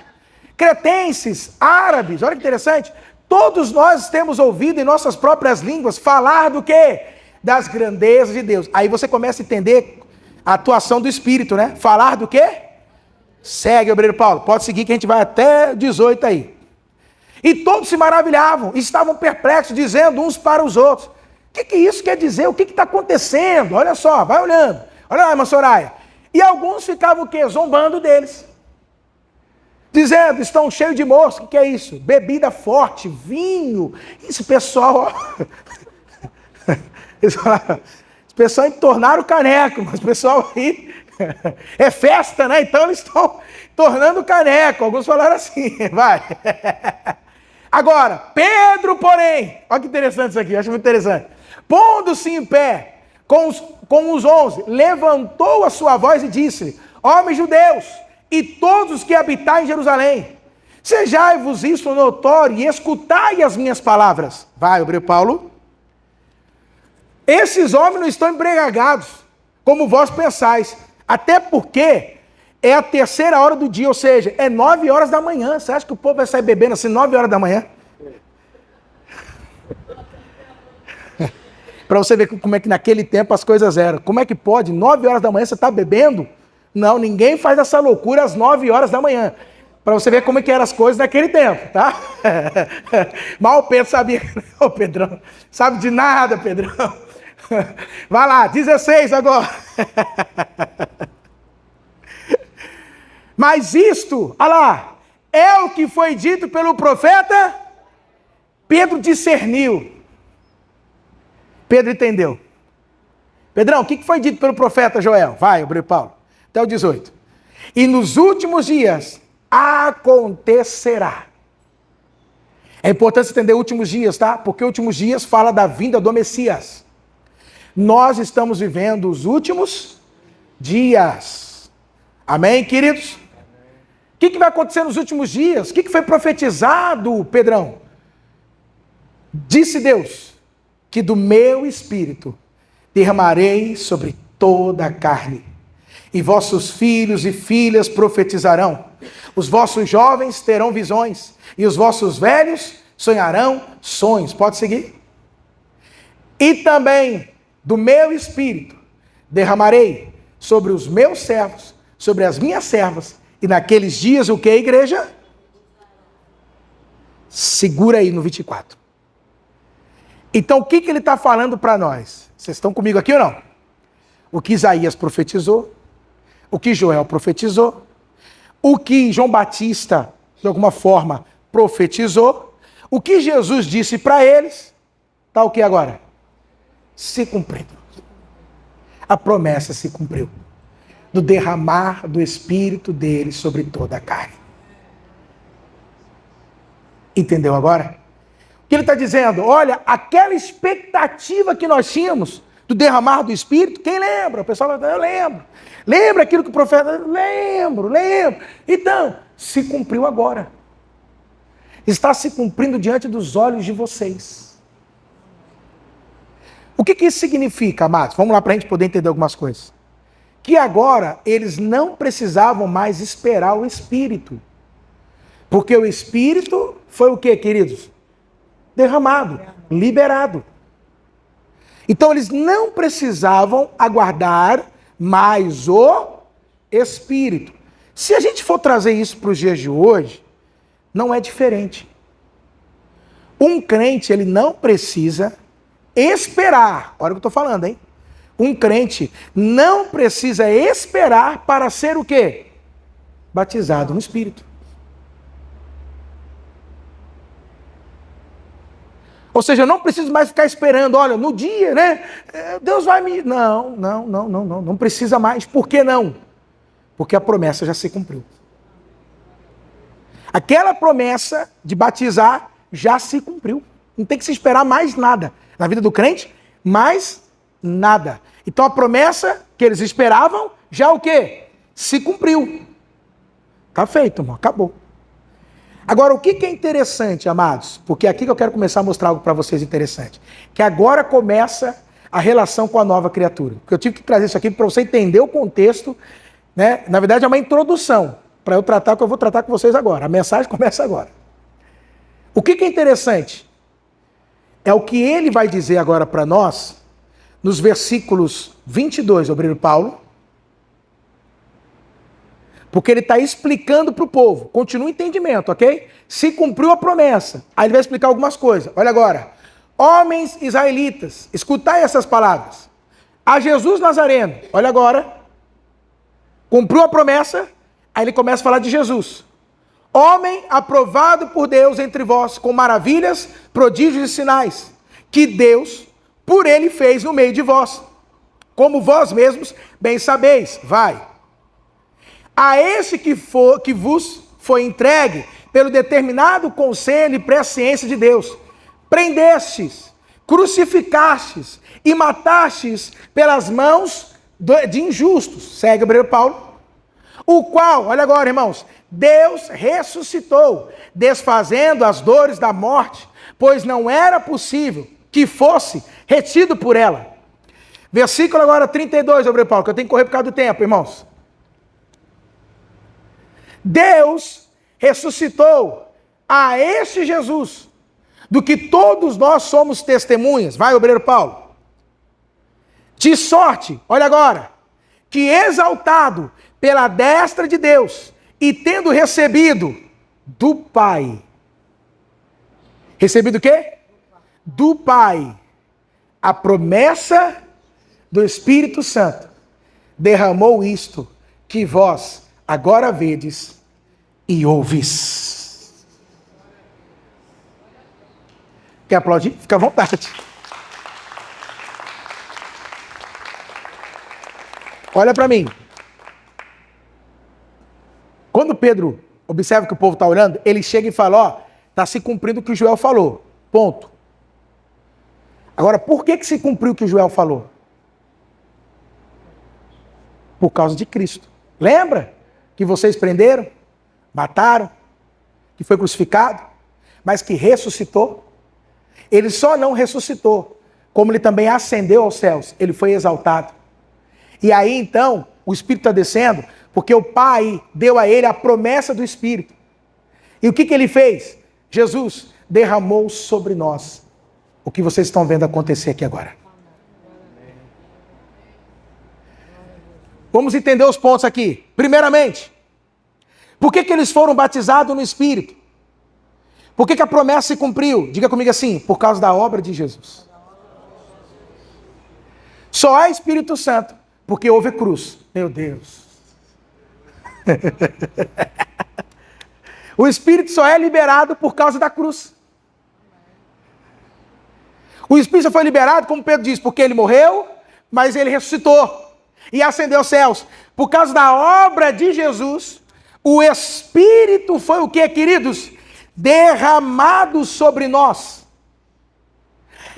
Cretenses, árabes, olha que interessante. Todos nós temos ouvido em nossas próprias línguas falar do quê? Das grandezas de Deus. Aí você começa a entender a atuação do Espírito, né? Falar do quê? Segue, obreiro Paulo. Pode seguir que a gente vai até 18 aí. E todos se maravilhavam, estavam perplexos, dizendo uns para os outros. O que isso quer dizer? O que está acontecendo? Olha só, vai olhando. Olha lá, irmã Soraya. E alguns ficavam o quê? Zombando deles. Dizendo, estão cheios de moço. O que é isso? Bebida forte, vinho. Esse pessoal, ó. Esse pessoal entornaram o caneco, mas o pessoal aí é festa, né? Então eles estão tornando o caneco. Alguns falaram assim, vai. Agora, Pedro, porém, olha que interessante isso aqui, eu acho muito interessante. Pondo-se em pé com os 11, levantou a sua voz e disse: homens judeus, e todos os que habitais em Jerusalém, sejai-vos isso notório e escutai as minhas palavras. Vai, obreiro Paulo. Esses homens não estão embriagados, como vós pensais, até porque é a terceira hora do dia, ou seja, é 9 horas da manhã. Você acha que o povo vai sair bebendo assim 9 horas da manhã? Para você ver como é que naquele tempo as coisas eram. Como é que pode? 9 horas da manhã você está bebendo? Não, ninguém faz essa loucura às 9 horas da manhã. Para você ver como é que eram as coisas naquele tempo, tá? Mal o Pedro sabia. Ô, Pedrão, sabe de nada, Pedrão. Vai lá, 16 agora. Mas isto, olha lá, é o que foi dito pelo profeta. Pedro discerniu. Pedro entendeu. Pedrão, o que foi dito pelo profeta Joel? Vai, obreiro Paulo. Até o 18. E nos últimos dias acontecerá. É importante entender últimos dias, tá? Porque últimos dias fala da vinda do Messias. Nós estamos vivendo os últimos dias. Amém, queridos? O que vai acontecer nos últimos dias? O que foi profetizado, Pedrão? Disse Deus que do meu espírito derramarei sobre toda a carne. E vossos filhos e filhas profetizarão, Os vossos jovens terão visões, e os vossos velhos sonharão sonhos. Pode seguir? E também do meu espírito derramarei sobre os meus servos, sobre as minhas servas, e naqueles dias o que, igreja? Segura aí no 24. Então o que ele está falando para nós? Vocês estão comigo aqui ou não? O que Isaías profetizou, o que Joel profetizou, o que João Batista, de alguma forma, profetizou, o que Jesus disse para eles, está o que agora? Se cumprindo. A promessa se cumpriu. Do derramar do Espírito dele sobre toda a carne. Entendeu agora? O que ele está dizendo? Olha, aquela expectativa que nós tínhamos do derramar do Espírito, quem lembra? O pessoal vai, eu lembro. Lembra aquilo que o profeta... Lembro. Então, se cumpriu agora. Está se cumprindo diante dos olhos de vocês. O que isso significa, amados? Vamos lá para a gente poder entender algumas coisas. Que agora eles não precisavam mais esperar o Espírito. Porque o Espírito foi o que, queridos? Derramado, liberado. Então eles não precisavam aguardar mais o Espírito. Se a gente for trazer isso para os dias de hoje, não é diferente. Um crente, ele não precisa esperar. Olha o que eu estou falando, hein? Um crente não precisa esperar para ser o quê? Batizado no Espírito. Ou seja, eu não preciso mais ficar esperando, olha, no dia, né? Deus vai me... Não precisa mais. Por que não? Porque a promessa já se cumpriu. Aquela promessa de batizar já se cumpriu. Não tem que se esperar mais nada. Na vida do crente, mais nada. Então a promessa que eles esperavam, já o quê? Se cumpriu. Está feito, irmão. Acabou. Agora, o que é interessante, amados? Porque é aqui que eu quero começar a mostrar algo para vocês interessante. Que agora começa a relação com a nova criatura. Porque eu tive que trazer isso aqui para você entender o contexto, né? Na verdade, é uma introdução para eu tratar o que eu vou tratar com vocês agora. A mensagem começa agora. O que é interessante? É o que ele vai dizer agora para nós, nos versículos 22, obreiro Paulo, porque ele está explicando para o povo. Continua o entendimento, ok? Se cumpriu a promessa. Aí ele vai explicar algumas coisas. Olha agora. Homens israelitas, escutai essas palavras. A Jesus Nazareno, olha agora. Cumpriu a promessa, aí ele começa a falar de Jesus. Homem aprovado por Deus entre vós, com maravilhas, prodígios e sinais, que Deus, por ele, fez no meio de vós. Como vós mesmos bem sabeis. Vai. A esse que vos foi entregue pelo determinado conselho e presciência de Deus, prendestes, crucificastes e matastes pelas mãos de injustos. Segue o obreiro Paulo. O qual, olha agora, irmãos, Deus ressuscitou, desfazendo as dores da morte, pois não era possível que fosse retido por ela. Versículo agora 32, obreiro Paulo, que eu tenho que correr por causa do tempo, irmãos. Deus ressuscitou a este Jesus, do que todos nós somos testemunhas. Vai, obreiro Paulo. De sorte, olha agora, que exaltado pela destra de Deus, e tendo recebido do Pai. Recebido o quê? Do Pai. A promessa do Espírito Santo. Derramou isto que vós agora vedes e ouvis. Quer aplaudir? Fica à vontade. Olha para mim. Quando Pedro observa que o povo está orando, ele chega e fala, ó, está se cumprindo o que o Joel falou. Ponto. Agora, por que se cumpriu o que o Joel falou? Por causa de Cristo. Lembra que vocês prenderam, mataram, que foi crucificado, mas que ressuscitou? Ele só não ressuscitou, como ele também ascendeu aos céus, ele foi exaltado. E aí então, o Espírito está descendo Porque o Pai deu a ele a promessa do Espírito. E o que ele fez? Jesus derramou sobre nós o que vocês estão vendo acontecer aqui agora. Vamos entender os pontos aqui. Primeiramente, por que eles foram batizados no Espírito? Por que a promessa se cumpriu? Diga comigo assim, por causa da obra de Jesus. Só há Espírito Santo porque houve cruz. Meu Deus. O Espírito só é liberado por causa da cruz. O Espírito só foi liberado, como Pedro diz, porque ele morreu, mas ele ressuscitou e ascendeu aos céus. Por causa da obra de Jesus, o Espírito foi o que, queridos? Derramado sobre nós.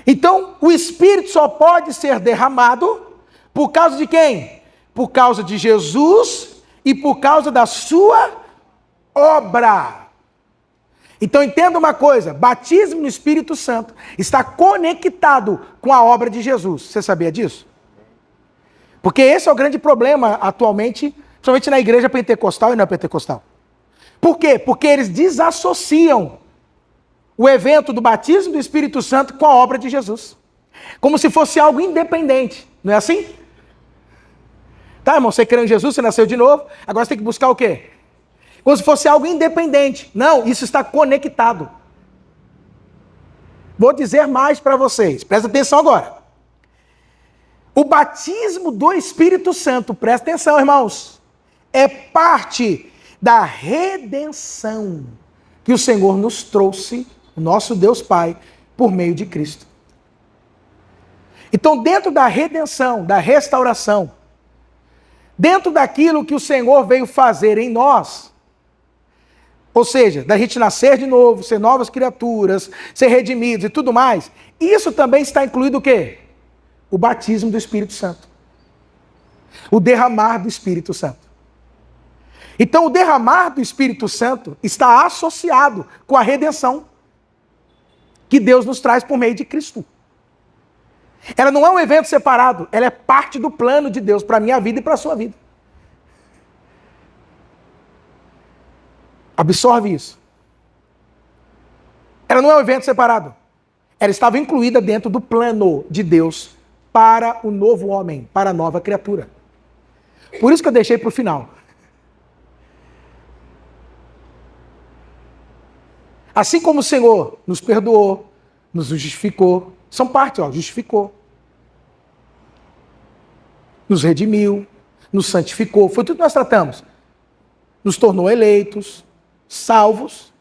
Então, o Espírito só pode ser derramado por causa de quem? Por causa de Jesus e por causa da sua obra. Então entenda uma coisa, batismo no Espírito Santo está conectado com a obra de Jesus. Você sabia disso? Porque esse é o grande problema atualmente, principalmente na igreja pentecostal e não pentecostal. Por quê? Porque eles desassociam o evento do batismo do Espírito Santo com a obra de Jesus. Como se fosse algo independente. Não é assim? Tá, irmão, você creu em Jesus, você nasceu de novo, agora você tem que buscar o quê? Como se fosse algo independente. Não, isso está conectado. Vou dizer mais para vocês, presta atenção agora. O batismo do Espírito Santo, presta atenção, irmãos, é parte da redenção que o Senhor nos trouxe, o nosso Deus Pai, por meio de Cristo. Então, dentro da redenção, da restauração, dentro daquilo que o Senhor veio fazer em nós, ou seja, da gente nascer de novo, ser novas criaturas, ser redimidos e tudo mais, isso também está incluído o quê? O batismo do Espírito Santo. O derramar do Espírito Santo. Então, o derramar do Espírito Santo está associado com a redenção que Deus nos traz por meio de Cristo. Ela não é um evento separado, ela é parte do plano de Deus para a minha vida e para a sua vida. Absorve isso. Ela não é um evento separado. Ela estava incluída dentro do plano de Deus para o novo homem, para a nova criatura. Por isso que eu deixei para o final. Assim como o Senhor nos perdoou, nos justificou, são partes, justificou. Nos redimiu, nos santificou, foi tudo que nós tratamos. Nos tornou eleitos, salvos.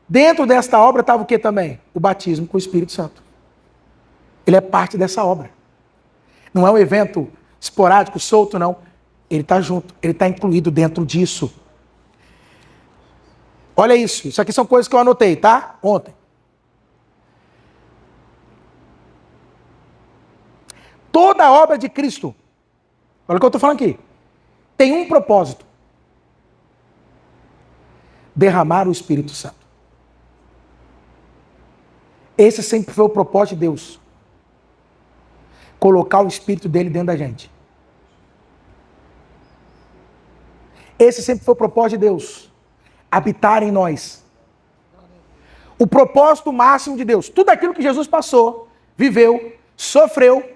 Dentro desta obra estava o que também? O batismo com o Espírito Santo. Ele é parte dessa obra. Não é um evento esporádico, solto, não. Ele está junto, ele está incluído dentro disso. Olha isso, isso aqui são coisas que eu anotei, tá? Ontem. Toda a obra de Cristo, olha o que eu estou falando aqui, tem um propósito: derramar o Espírito Santo. Esse sempre foi o propósito de Deus. Colocar o Espírito dele dentro da gente. Esse sempre foi o propósito de Deus. Habitar em nós. O propósito máximo de Deus. Tudo aquilo que Jesus passou, viveu, sofreu,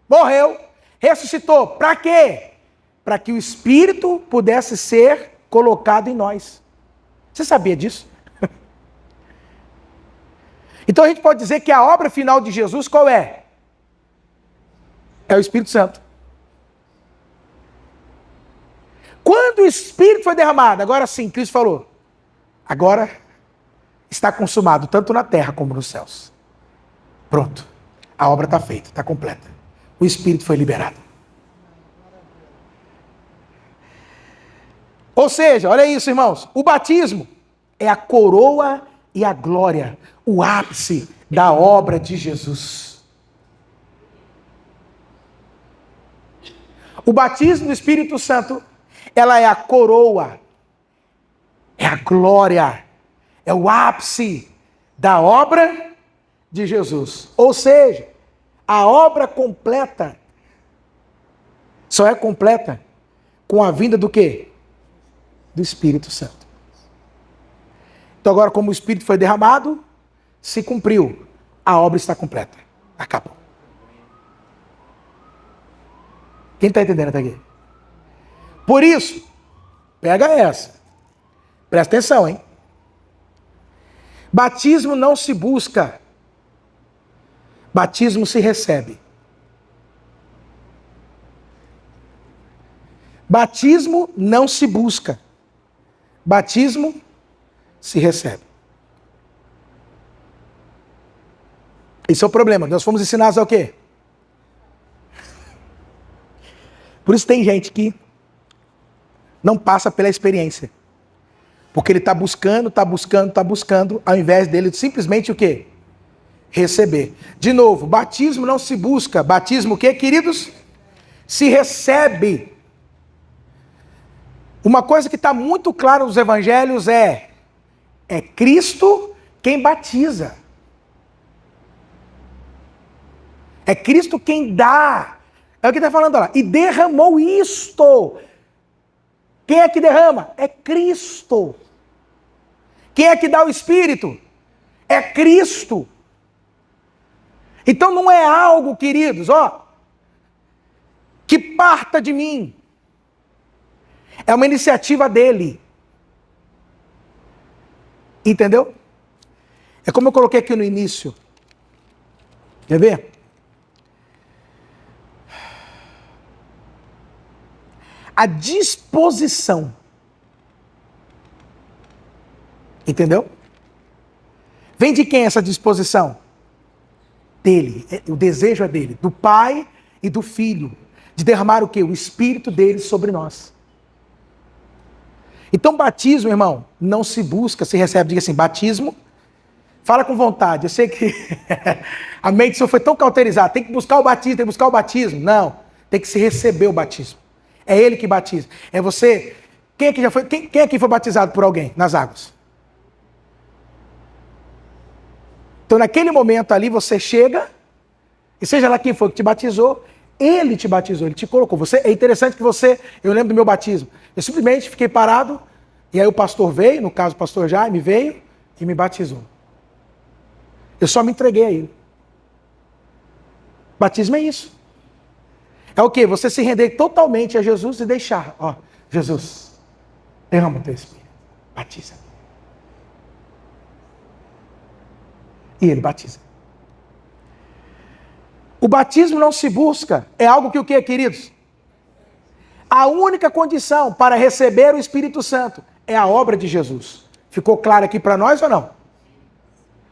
morreu, ressuscitou. Para quê? Para que o Espírito pudesse ser colocado em nós. Você sabia disso? Então a gente pode dizer que a obra final de Jesus qual é? É o Espírito Santo. Quando o Espírito foi derramado, agora sim, Cristo falou, agora está consumado, tanto na terra como nos céus. Pronto. A obra está feita, está completa. O Espírito foi liberado. Ou seja, olha isso, irmãos. O batismo é a coroa e a glória, o ápice da obra de Jesus. O batismo do Espírito Santo, ela é a coroa, é a glória, é o ápice da obra de Jesus. Ou seja, a obra completa só é completa com a vinda do quê? Do Espírito Santo. Então agora, como o Espírito foi derramado, se cumpriu. A obra está completa. Acabou. Quem está entendendo até aqui? Por isso, pega essa. Presta atenção, hein? Batismo não se busca. Batismo se recebe. Batismo não se busca. Batismo se recebe. Esse é o problema. Nós fomos ensinados ao quê? Por isso tem gente que não passa pela experiência. Porque ele está buscando, ao invés dele simplesmente o quê? Receber. De novo, batismo não se busca. Batismo o quê, queridos? Se recebe. Uma coisa que está muito clara nos evangelhos é Cristo quem batiza. É Cristo quem dá. É o que está falando lá. E derramou isto. Quem é que derrama? É Cristo. Quem é que dá o Espírito? É Cristo. Então não é algo, queridos, que parta de mim. É uma iniciativa dele. Entendeu? É como eu coloquei aqui no início. Quer ver? A disposição. Entendeu? Vem de quem essa disposição? Dele. O desejo é dele. Do Pai e do Filho. De derramar o quê? O Espírito dele sobre nós. Então, batismo, irmão, não se busca, se recebe. Diga assim, batismo. Fala com vontade. Eu sei que a mente só foi tão cauterizada. Tem que buscar o batismo, tem que buscar o batismo. Não. Tem que se receber o batismo. É ele que batiza. É você. Quem aqui já foi? Quem aqui foi batizado por alguém nas águas? Então, naquele momento ali, você chega, e seja lá quem foi que te batizou, ele te batizou, ele te colocou. É interessante que eu lembro do meu batismo, eu simplesmente fiquei parado, e aí o pastor veio, no caso o pastor Jaime veio, e me batizou. Eu só me entreguei a ele. Batismo é isso. É o quê? Você se render totalmente a Jesus e deixar. Jesus, derrama o teu Espírito. Batiza. E ele batiza. O batismo não se busca. É algo que o quê, queridos? A única condição para receber o Espírito Santo é a obra de Jesus. Ficou claro aqui para nós ou não?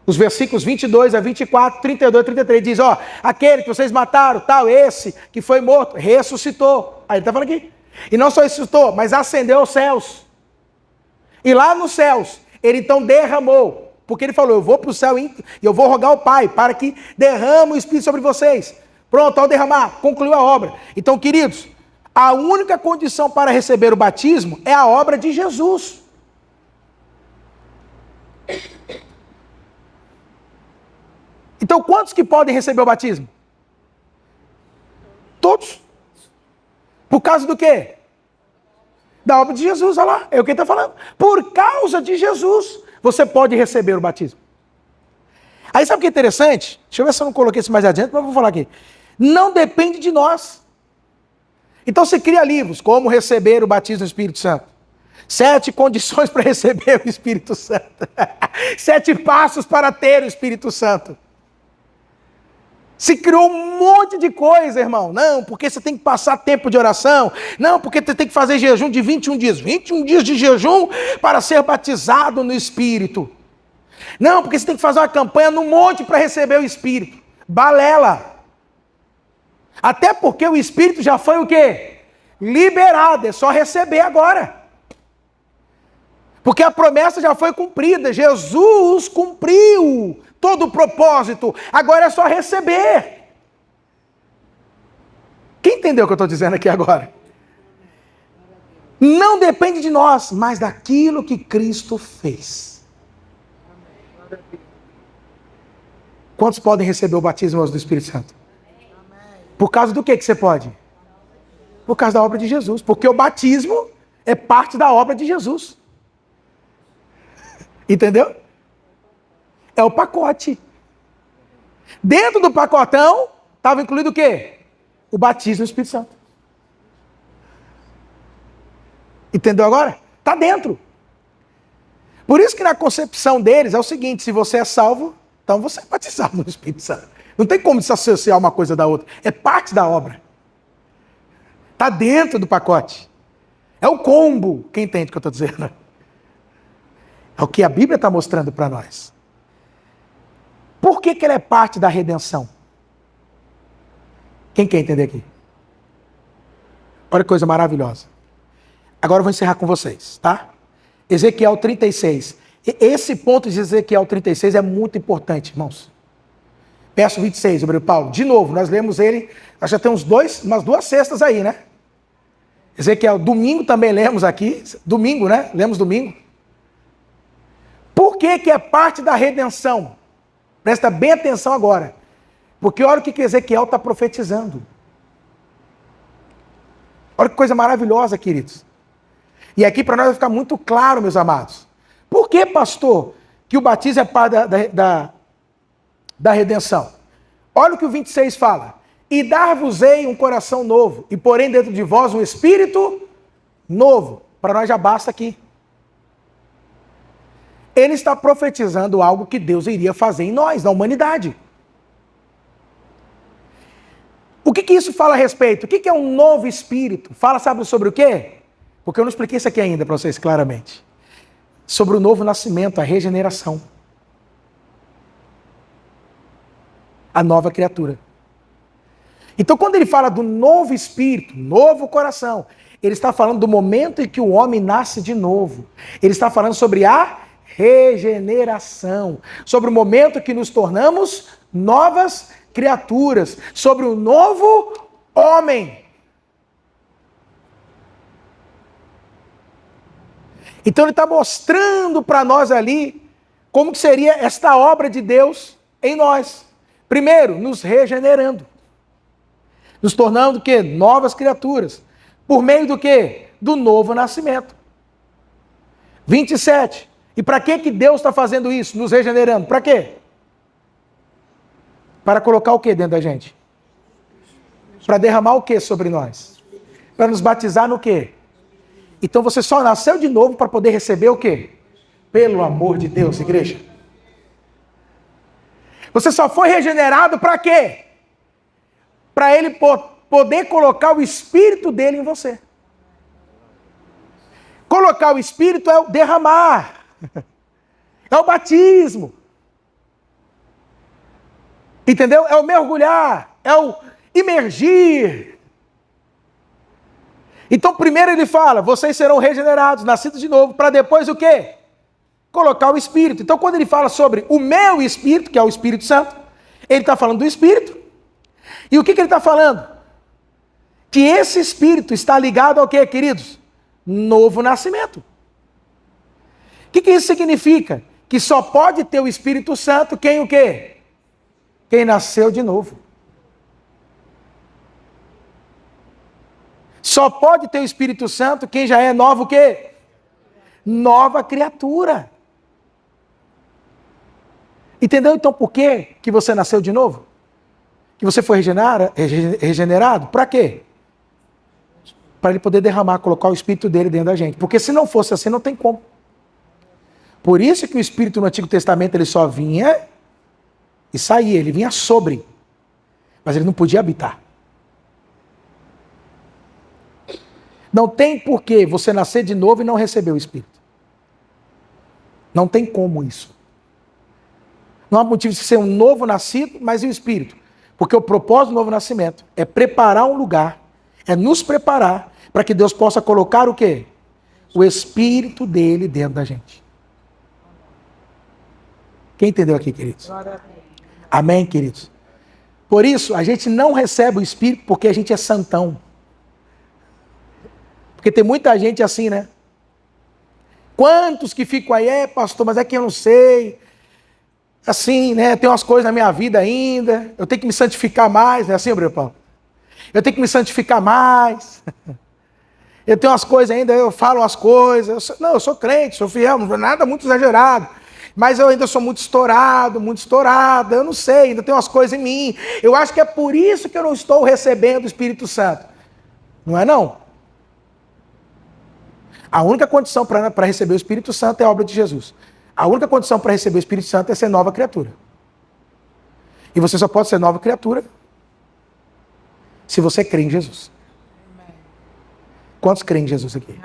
Os versículos 22 a 24, 32 a 33 diz, aquele que vocês mataram, esse que foi morto, ressuscitou. Aí ele está falando aqui. E não só ressuscitou, mas ascendeu aos céus. E lá nos céus, ele então derramou. Porque ele falou, eu vou para o céu e eu vou rogar ao Pai para que derrame o Espírito sobre vocês. Pronto, ao derramar, concluiu a obra. Então, queridos, a única condição para receber o batismo é a obra de Jesus. Então, quantos que podem receber o batismo? Todos. Por causa do quê? Da obra de Jesus, olha lá, é o que ele está falando. Por causa de Jesus, você pode receber o batismo. Aí sabe o que é interessante? Deixa eu ver se eu não coloquei isso mais adiante, mas eu vou falar aqui. Não depende de nós. Então você cria livros, como receber o batismo do Espírito Santo. 7 condições para receber o Espírito Santo. 7 passos para ter o Espírito Santo. Se criou um monte de coisa, irmão. Não, porque você tem que passar tempo de oração. Não, porque você tem que fazer jejum de 21 dias. 21 dias de jejum para ser batizado no Espírito. Não, porque você tem que fazer uma campanha no monte para receber o Espírito. Balela. Até porque o Espírito já foi o quê? Liberado. É só receber agora. Porque a promessa já foi cumprida. Jesus cumpriu todo o propósito. Agora é só receber. Quem entendeu o que eu estou dizendo aqui agora? Não depende de nós, mas daquilo que Cristo fez. Quantos podem receber o batismo do Espírito Santo? Por causa do que você pode? Por causa da obra de Jesus. Porque o batismo é parte da obra de Jesus. Entendeu? É o pacote. Dentro do pacotão, estava incluído o quê? O batismo no Espírito Santo. Entendeu agora? Está dentro. Por isso que na concepção deles é o seguinte, se você é salvo, então você é batizado no Espírito Santo. Não tem como se associar uma coisa da outra. É parte da obra. Está dentro do pacote. É o combo. Quem entende o que eu estou dizendo? É o que a Bíblia está mostrando para nós. Por que ele é parte da redenção? Quem quer entender aqui? Olha que coisa maravilhosa. Agora eu vou encerrar com vocês, tá? Ezequiel 36. Esse ponto de Ezequiel 36 é muito importante, irmãos. Verso 26, Obrigado, Paulo. De novo, nós lemos ele, nós já temos umas duas sextas aí, né? Ezequiel, domingo também lemos aqui. Domingo, né? Lemos domingo. Por que é parte da redenção? Presta bem atenção agora. Porque olha o que Ezequiel está profetizando. Olha que coisa maravilhosa, queridos. E aqui para nós vai ficar muito claro, meus amados. Por que, pastor, que o batismo é parte da redenção? Olha o que o 26 fala. E dar-vos-ei um coração novo, e porém dentro de vós um espírito novo. Para nós já basta aqui. Ele está profetizando algo que Deus iria fazer em nós, na humanidade. O que isso fala a respeito? O que é um novo espírito? Fala, sabe sobre o quê? Porque eu não expliquei isso aqui ainda para vocês claramente. Sobre o novo nascimento, a regeneração. A nova criatura. Então, quando ele fala do novo espírito, novo coração, ele está falando do momento em que o homem nasce de novo. Ele está falando sobre a regeneração, sobre o momento que nos tornamos novas criaturas, sobre o novo homem. Então ele está mostrando para nós ali como que seria esta obra de Deus em nós. Primeiro, nos regenerando. Nos tornando o quê? Novas criaturas. Por meio do quê? Do novo nascimento. 27. E para que Deus está fazendo isso? Nos regenerando. Para quê? Para colocar o que dentro da gente? Para derramar o que sobre nós? Para nos batizar no quê? Então você só nasceu de novo para poder receber o quê? Pelo amor de Deus, igreja. Você só foi regenerado para quê? Para ele poder colocar o Espírito dele em você. Colocar o Espírito é o derramar. É o batismo. Entendeu? É o mergulhar. É o imergir. Então primeiro ele fala, vocês serão regenerados, nascidos de novo, para depois o quê? Colocar o Espírito. Então quando ele fala sobre o meu Espírito, que é o Espírito Santo, ele está falando do Espírito. E o que ele está falando? Que esse Espírito está ligado ao quê, queridos? Novo nascimento. O que isso significa? Que só pode ter o Espírito Santo quem o quê? Quem nasceu de novo. Só pode ter o Espírito Santo quem já é novo o quê? Nova criatura. Entendeu então por quê que você nasceu de novo? Que você foi regenerado? Para quê? Para ele poder derramar, colocar o Espírito dele dentro da gente. Porque se não fosse assim, não tem como. Por isso que o Espírito no Antigo Testamento ele só vinha e saía, ele vinha sobre. Mas ele não podia habitar. Não tem porquê você nascer de novo e não receber o Espírito. Não tem como isso. Não há motivo de ser um novo nascido, mas e o Espírito? Porque o propósito do novo nascimento é preparar um lugar, é nos preparar para que Deus possa colocar o quê? O Espírito dele dentro da gente. Quem entendeu aqui, queridos? Amém, queridos? Por isso, a gente não recebe o Espírito porque a gente é santão. Porque tem muita gente assim, né? Quantos que ficam aí, pastor, mas é que eu não sei. Assim, né? Tem umas coisas na minha vida ainda. Eu tenho que me santificar mais, né? Assim, Obrigado, Paulo? Eu tenho que me santificar mais. Eu tenho umas coisas ainda, eu falo umas coisas. Eu sou crente, sou fiel, não é nada muito exagerado. Mas eu ainda sou muito estourado, eu não sei, ainda tem umas coisas em mim. Eu acho que é por isso que eu não estou recebendo o Espírito Santo. Não é não? A única condição para receber o Espírito Santo é a obra de Jesus. A única condição para receber o Espírito Santo é ser nova criatura. E você só pode ser nova criatura se você crê em Jesus. Quantos creem em Jesus aqui?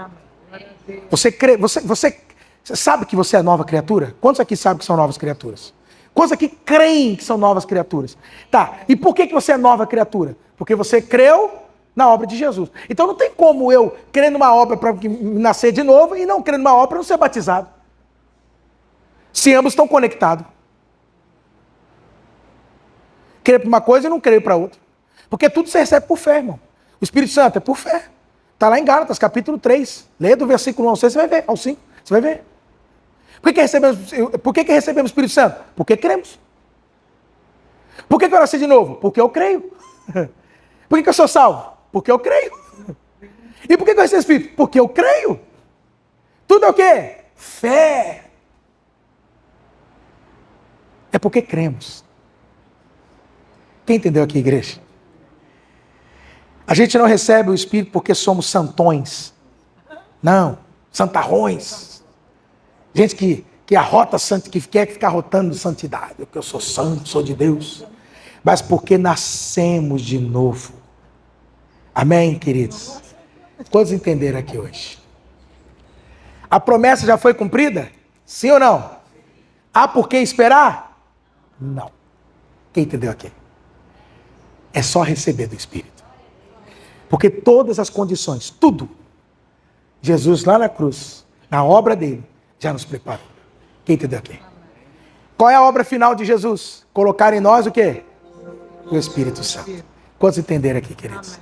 Você crê, você sabe que você é nova criatura? Quantos aqui sabem que são novas criaturas? Quantos aqui creem que são novas criaturas? Tá, e por que você é nova criatura? Porque você creu na obra de Jesus. Então não tem como eu crer numa obra para nascer de novo e não crer numa obra para não ser batizado. Se ambos estão conectados. Crer para uma coisa e não crer para outra. Porque tudo se recebe por fé, irmão. O Espírito Santo é por fé. Está lá em Gálatas, capítulo 3. Lê do versículo 1 ao 6, você vai ver. Ao 5, você vai ver. Por que recebemos o Espírito Santo? Porque cremos. Por que eu nasci de novo? Porque eu creio. Por que eu sou salvo? Porque eu creio. E por que eu recebo o Espírito? Porque eu creio. Tudo é o quê? Fé. É porque cremos. Quem entendeu aqui, igreja? A gente não recebe o Espírito porque somos santões. Não, santarrões. Gente que arrota santo, que quer ficar rotando santidade. Porque eu sou santo, sou de Deus. Mas porque nascemos de novo. Amém, queridos? Quantos entenderam aqui hoje? A promessa já foi cumprida? Sim ou não? Há por que esperar? Não. Quem entendeu aqui? É só receber do Espírito. Porque todas as condições, tudo, Jesus lá na cruz, na obra dele, já nos preparou. Quem entendeu aqui? Qual é a obra final de Jesus? Colocar em nós o quê? O Espírito Santo. Quantos entenderam aqui, queridos?